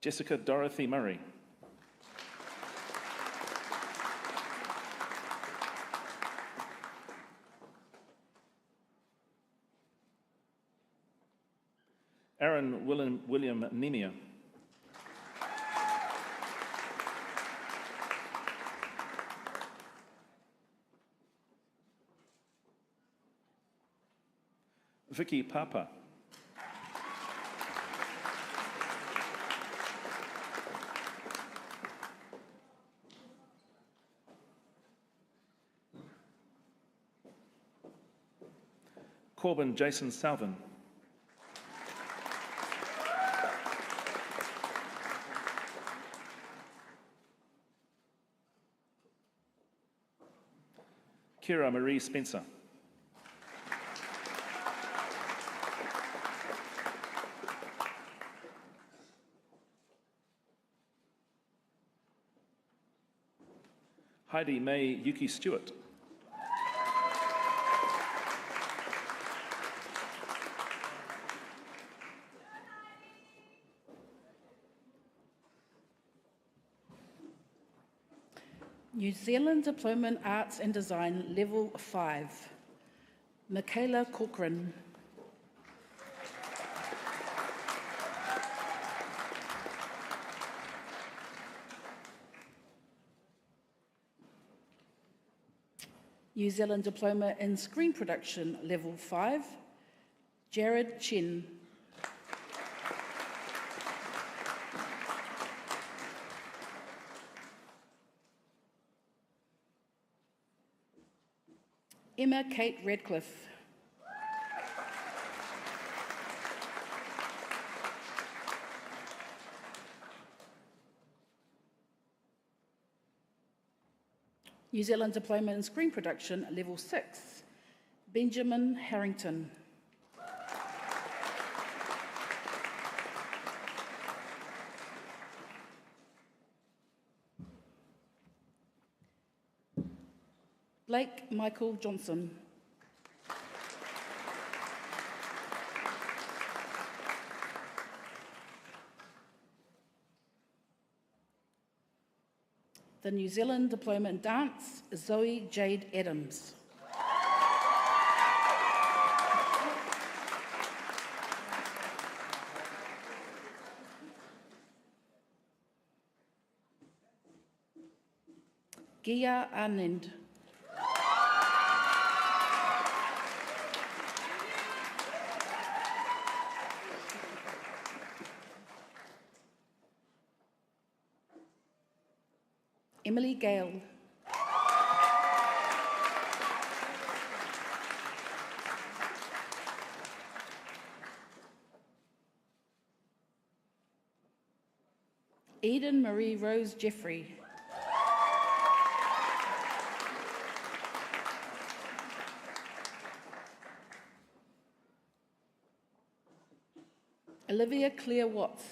Jessica Dorothy Murray. Aaron William Nemia. Vicky Papa. Corbin Jason Southern. Kira Marie Spencer. Heidi May Yuki Stewart. New Zealand Diploma in Arts and Design, Level 5. Michaela Corcoran. New Zealand Diploma in Screen Production, Level 5. Jared Chen. Emma Kate Radcliffe. New Zealand Diploma in Screen Production, Level 6, Benjamin Harrington. Blake Michael Johnson. The New Zealand Diploma in Dance, Zoe Jade Adams. Gia Anand. Emily Gale. Eden Marie Rose Jeffrey. Olivia Claire Watts.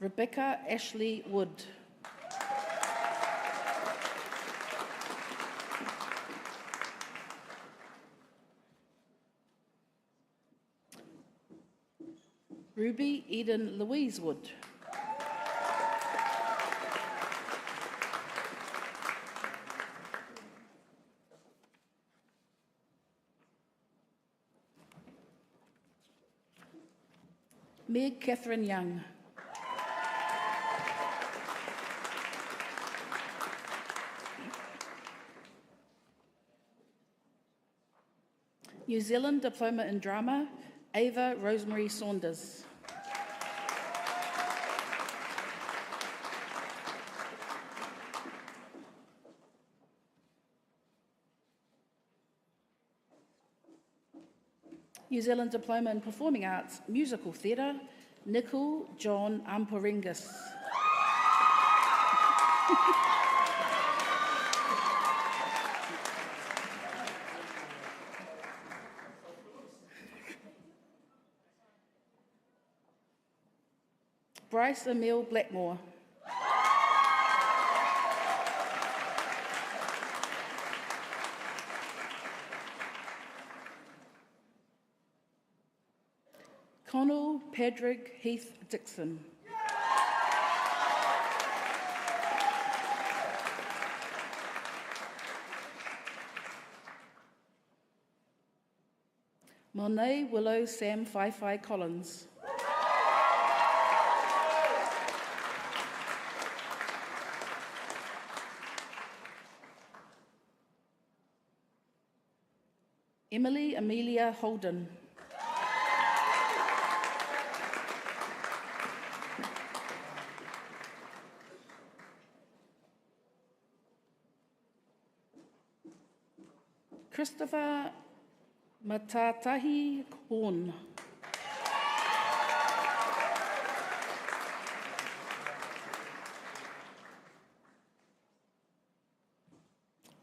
Rebecca Ashley Wood. Ruby Eden Louise Wood. Meg Catherine Young. New Zealand Diploma in Drama, Ava Rosemary Saunders. New Zealand Diploma in Performing Arts, Musical Theatre, Nicole John Amporingas. Bryce Emile Blackmore. Connell Padraig Heath Dixon. Monet Willow Sam Phi Collins. Emily Amelia Holden. Christopher Matatahi Horn.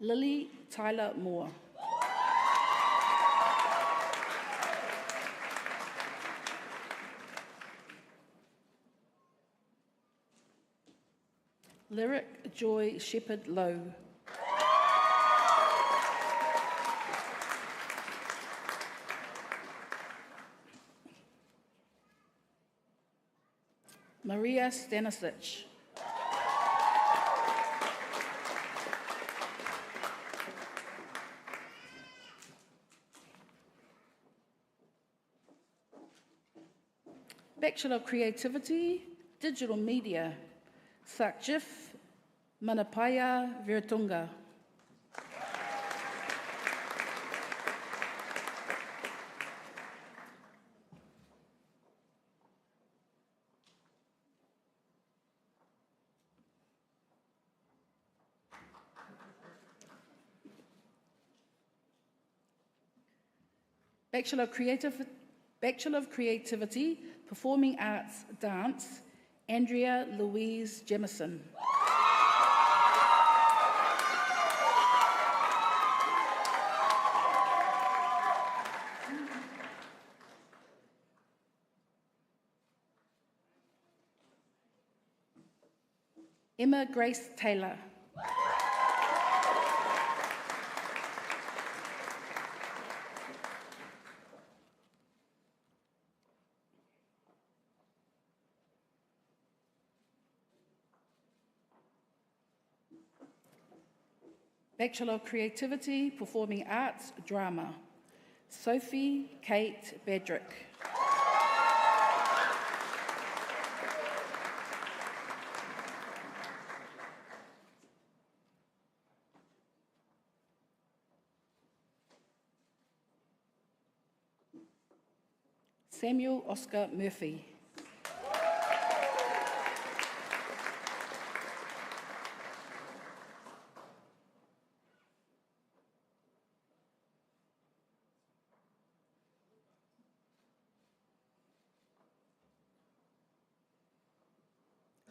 Lily Tyler Moore. Lyric Joy Shepherd Lowe. Maria Stanisic. Bachelor of Creativity, Digital Media, Sakjif Manapaya Viratunga. Bachelor of Creativity, Performing Arts, Dance, Andrea Louise Jemison. Emma Grace Taylor. Bachelor of Creativity, Performing Arts, Drama, Sophie Kate Bedrick. Samuel Oscar Murphy.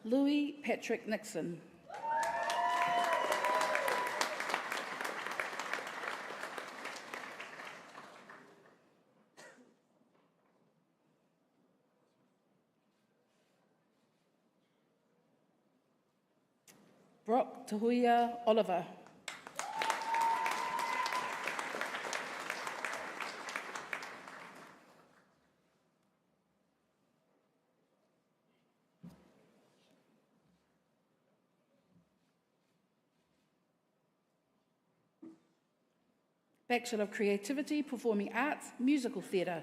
Louis Patrick Nixon. Brock Tahuia Oliver. Bachelor of Creativity, Performing Arts, Musical Theatre,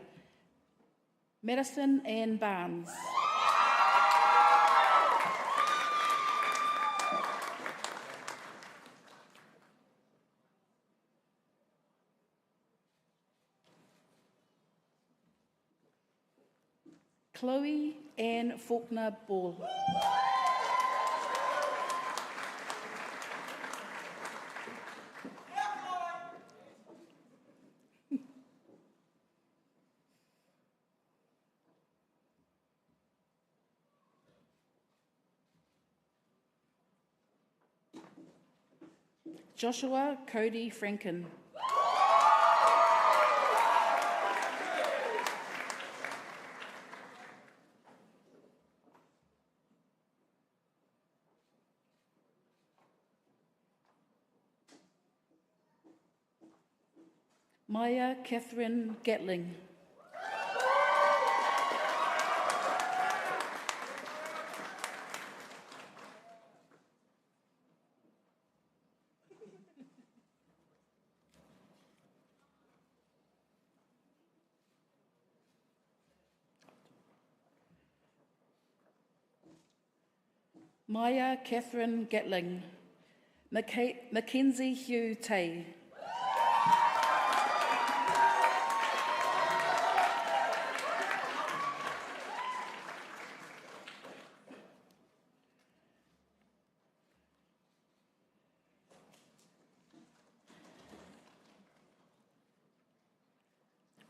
Madison Ann Barnes. Chloe Ann Faulkner Ball. Joshua Cody Franken. Maya Catherine Gatling. Maya Catherine Gatling. Mackenzie Hugh Tay.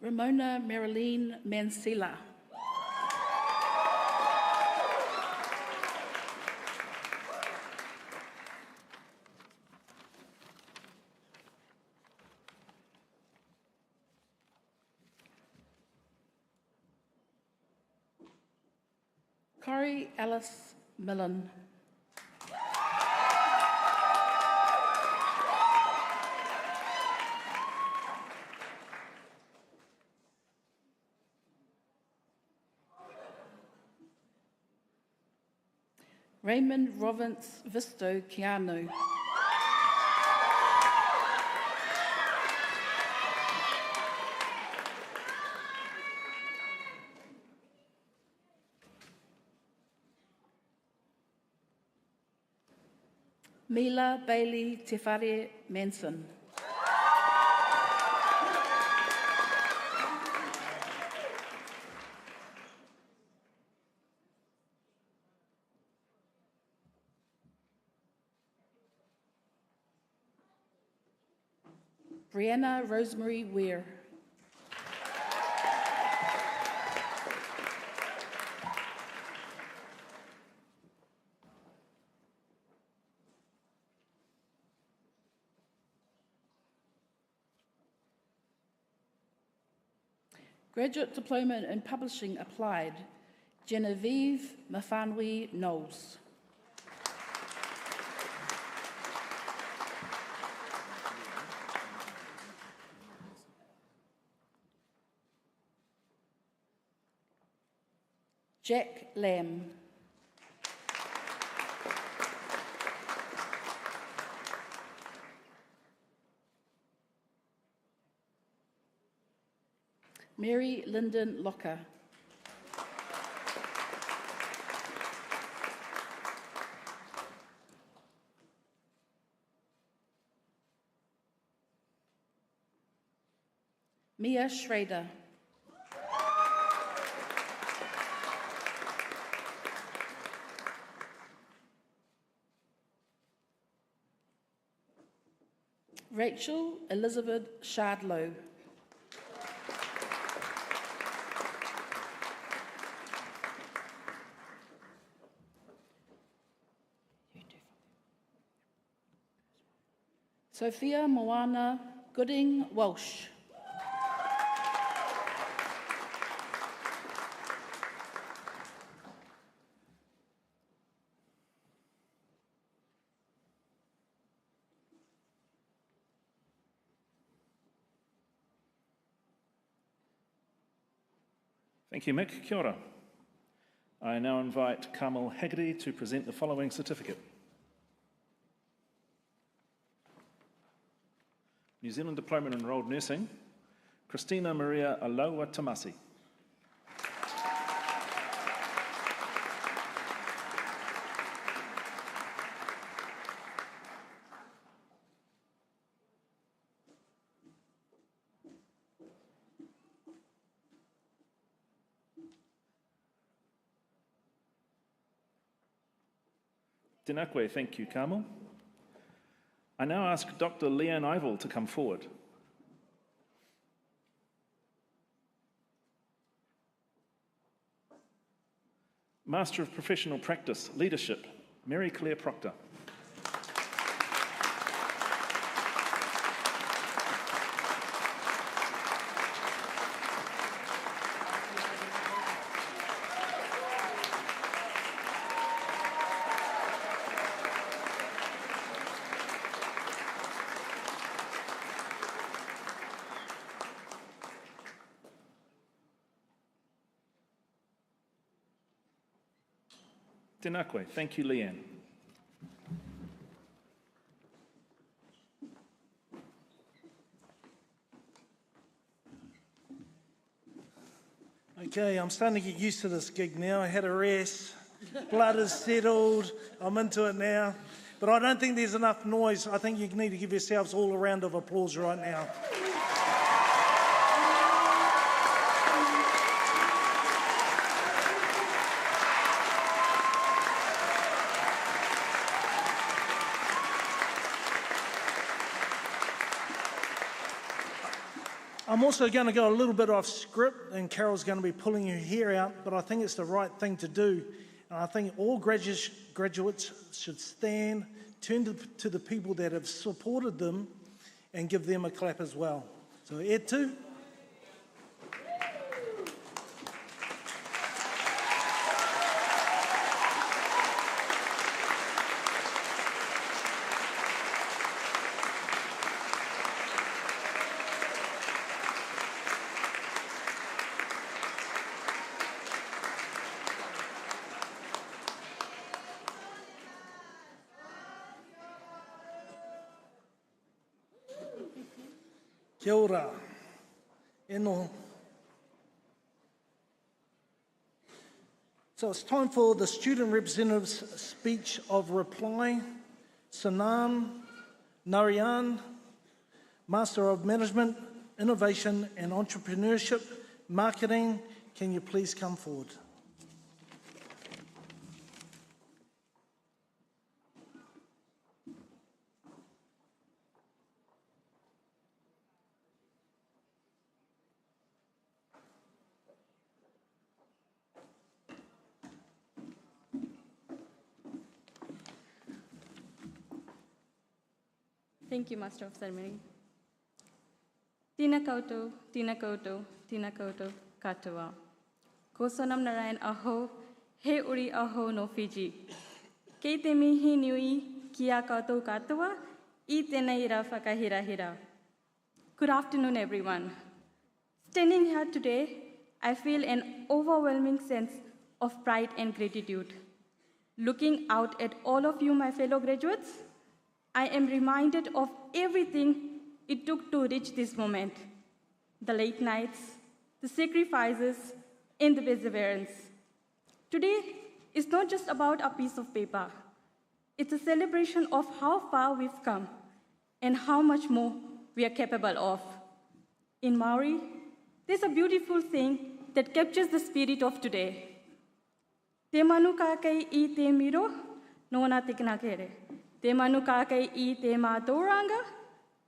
Ramona Marilyn Mansilla. Corey Alice Millen. Raymond Rovince Visto Keanu. Mila Bailey Tefare Manson. Brianna Rosemary Weir. Graduate Diploma in Publishing Applied, Genevieve Mafanui Knowles. Jack Lamb. Mary Lyndon Locker. Mia Schrader. Rachel Elizabeth Shardlow. Sophia Moana Gooding Walsh. Thank you, Mick. Kia ora. I now invite Carmel Haggerty to present the following certificate. New Zealand Diploma in Enrolled Nursing, Christina Maria Aloa Tamasi. Tinakwe, thank you, Carmel. I now ask Dr. Leanne Ivel to come forward. Master of Professional Practice, Leadership, Mary Claire Proctor. Tinakwe, thank you, Leanne. Okay, I'm starting to get used to this gig now. I had a rest, blood is settled, I'm into it now. But I don't think there's enough noise. I think you need to give yourselves all a round of applause right now. I'm also going to go a little bit off script, and Carol's going to be pulling her hair out, but I think it's the right thing to do. And I think all graduates should stand, turn to the people that have supported them, and give them a clap as well. So, Ed too. Kia ora. Eno. So it's time for the student representative's speech of reply. Sanan Narayan, Master of Management, Innovation and Entrepreneurship, Marketing. Can you please come forward? Thank you, Master of Ceremony. Tina koutou, tina koutou, tina koutou, katoa. Ko Sonam Narayan aho, he uri aho no Fiji. Kei te mihi nui ki a koutou katoa, I tēnei rā whakahirahira. Good afternoon, everyone. Standing here today, I feel an overwhelming sense of pride and gratitude. Looking out at all of you, my fellow graduates, I am reminded of everything it took to reach this moment. The late nights, the sacrifices, and the perseverance. Today is not just about a piece of paper. It's a celebration of how far we've come and how much more we are capable of. In Maori, there's a beautiful saying that captures the spirit of today. Te manu kākei I te miro, nōna te kinakere. Te manu kākei I te mātauranga,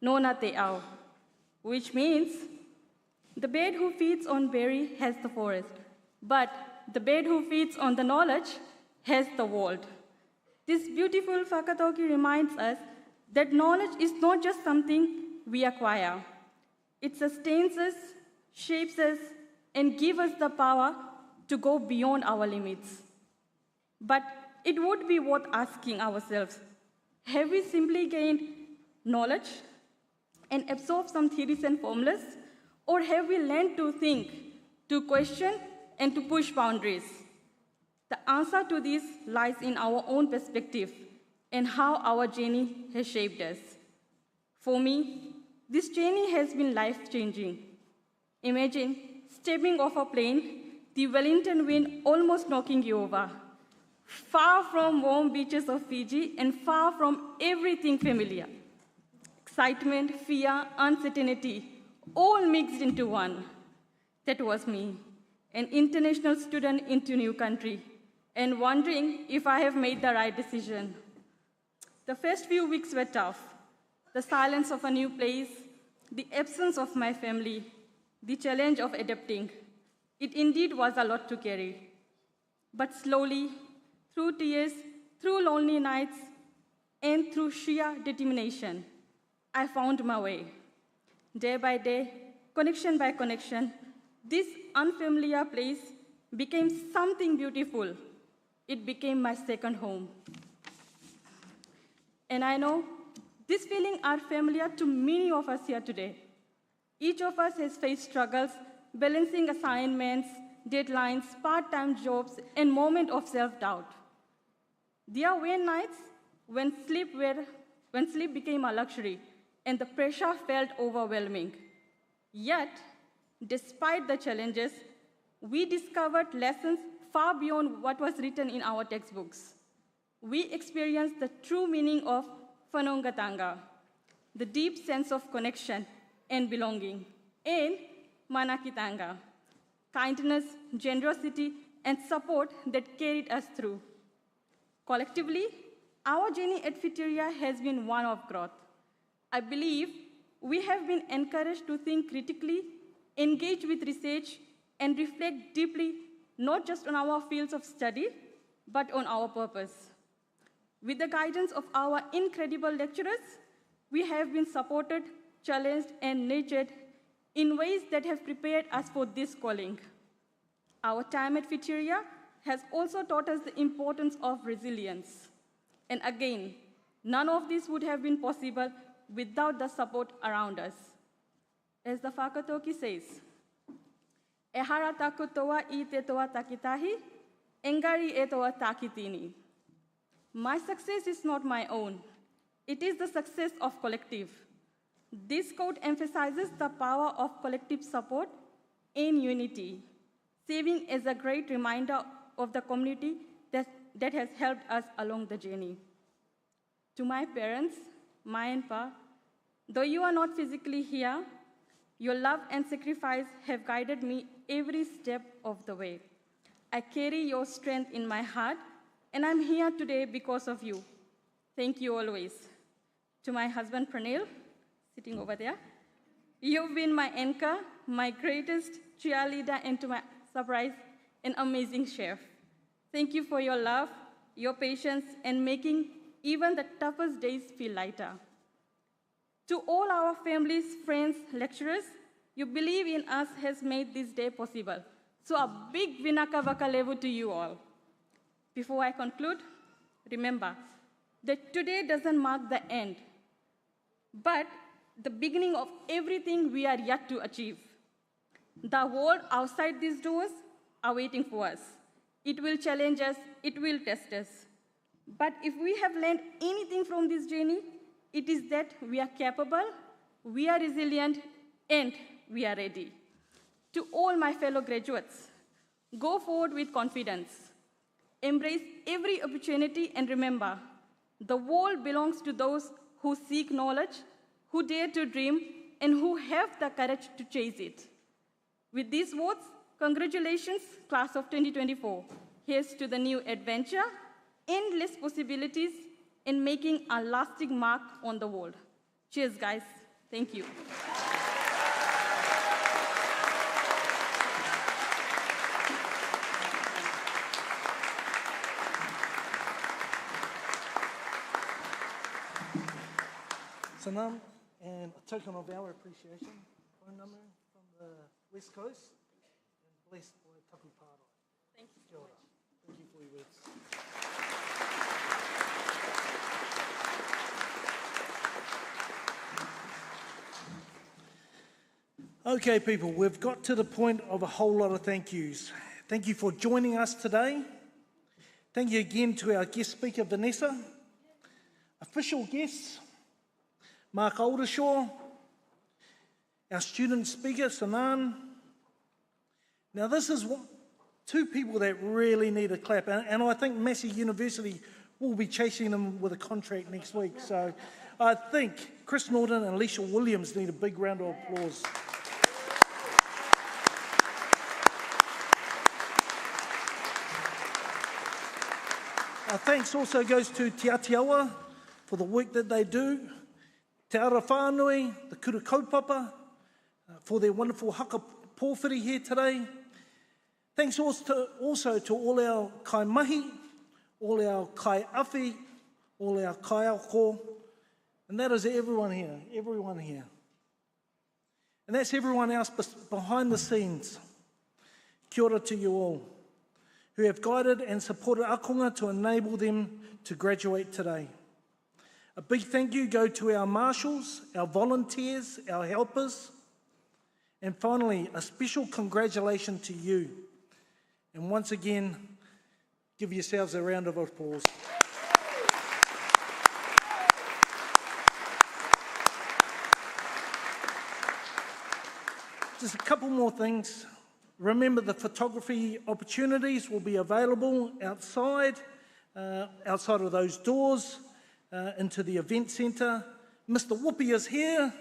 nōna te ao. Which means, the bird who feeds on berry has the forest, but the bird who feeds on the knowledge has the world. This beautiful whakatauki reminds us that knowledge is not just something we acquire. It sustains us, shapes us, and gives us the power to go beyond our limits. But it would be worth asking ourselves, have we simply gained knowledge and absorbed some theories and formulas, or have we learned to think, to question, and to push boundaries? The answer to this lies in our own perspective and how our journey has shaped us. For me, this journey has been life-changing. Imagine stepping off a plane, the Wellington wind almost knocking you over, far from warm beaches of Fiji and far from everything familiar. Excitement, fear, uncertainty, all mixed into one. That was me, an international student into a new country, and wondering if I have made the right decision. The first few weeks were tough. The silence of a new place, the absence of my family, the challenge of adapting. It indeed was a lot to carry. But slowly, through tears, through lonely nights, and through sheer determination, I found my way. Day by day, connection by connection, this unfamiliar place became something beautiful. It became my second home. And I know these feelings are familiar to many of us here today. Each of us has faced struggles, balancing assignments, deadlines, part-time jobs, and moments of self-doubt. There were nights when sleep became a luxury and the pressure felt overwhelming. Yet, despite the challenges, we discovered lessons far beyond what was written in our textbooks. We experienced the true meaning of whanaungatanga, the deep sense of connection and belonging, and manakitanga, kindness, generosity, and support that carried us through. Collectively, our journey at Whitireia has been one of growth. I believe we have been encouraged to think critically, engage with research, and reflect deeply, not just on our fields of study, but on our purpose. With the guidance of our incredible lecturers, we have been supported, challenged, and nurtured in ways that have prepared us for this calling. Our time at Whitireia has also taught us the importance of resilience. And again, none of this would have been possible without the support around us. As the whakatauki says, "Ehara taku toa I te toa takitahi, engari e toa takitini." My success is not my own. It is the success of collective. This quote emphasizes the power of collective support and unity, serving as a great reminder of the community that has helped us along the journey. To my parents, Ma and Pa, though you are not physically here, your love and sacrifice have guided me every step of the way. I carry your strength in my heart, and I'm here today because of you. Thank you always. To my husband, Pranil, sitting over there, you've been my anchor, my greatest cheerleader, and to my surprise, an amazing chef. Thank you for your love, your patience, and making even the toughest days feel lighter. To all our families, friends, lecturers, You believe in us has made this day possible. So a big vinaka vakalevu to you all. Before I conclude, remember that today doesn't mark the end, but the beginning of everything we are yet to achieve. The world outside these doors are waiting for us. It will challenge us, it will test us. But if we have learned anything from this journey, it is that we are capable, we are resilient, and we are ready. To all my fellow graduates, go forward with confidence. Embrace every opportunity and remember, the world belongs to those who seek knowledge, who dare to dream, and who have the courage to chase it. With these words, congratulations, class of 2024. Here's to the new adventure, endless possibilities, and making a lasting mark on the world. Cheers, guys. Thank you. Sanam, and a token of our appreciation, phone number from the West Coast, and blessed by Tapu Pārai. Thank you so much. Thank you for your words. Okay, people, we've got to the point of a whole lot of thank yous. Thank you for joining us today. Thank you again to our guest speaker, Vanessa. Official guests, Mark Oldershaw, our student speaker, Sanan. Now, this is two people that really need a clap, and I think Massey University will be chasing them with a contract next week. So I think Chris Norton and Alicia Williams need a big round of applause. Our thanks also goes to Te Atiawa for the work that they do, Te Ara Whānui, the Kura Kaupapa, for their wonderful Whakapōtaetanga here today. Thanks also to all our kai mahi, all our kai awhi, all our kai aoko, and that is everyone here. And that's everyone else behind the scenes. Kia ora to you all, who have guided and supported akonga to enable them to graduate today. A big thank you go to our marshals, our volunteers, our helpers, and finally, a special congratulations to you. And once again, give yourselves a round of applause. Just a couple more things. Remember, the photography opportunities will be available outside of those doors, into the event centre. Mr. Whoopi is here,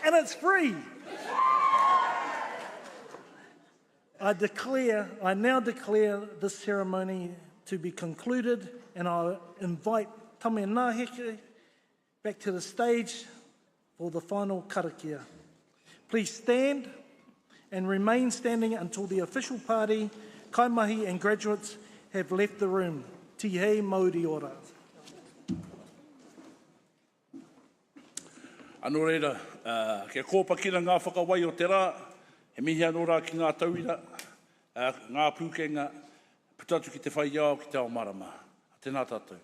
and it's free. I now declare this ceremony to be concluded, and I invite Tame Nāheke back to the stage for the final karakia. Please stand and remain standing until the official party, kaimahi and graduates have left the room. Tihei mauri ora. Anō reira, kia kōpakira ngā whakawai o te rā, he mihi anō rā ki ngā tauira, ngā pūkenga, putatu ki te whaiao ki te ao marama. Tēnā tātou.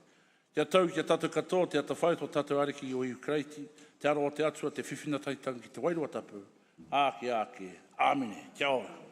Kia tau, kia tātou katoa, te ata whai tō tātou ariki o Ukraiti, te aro o te atua, te whiwhina taitanga ki te wairua tapu. Āke, āmine, kia ora.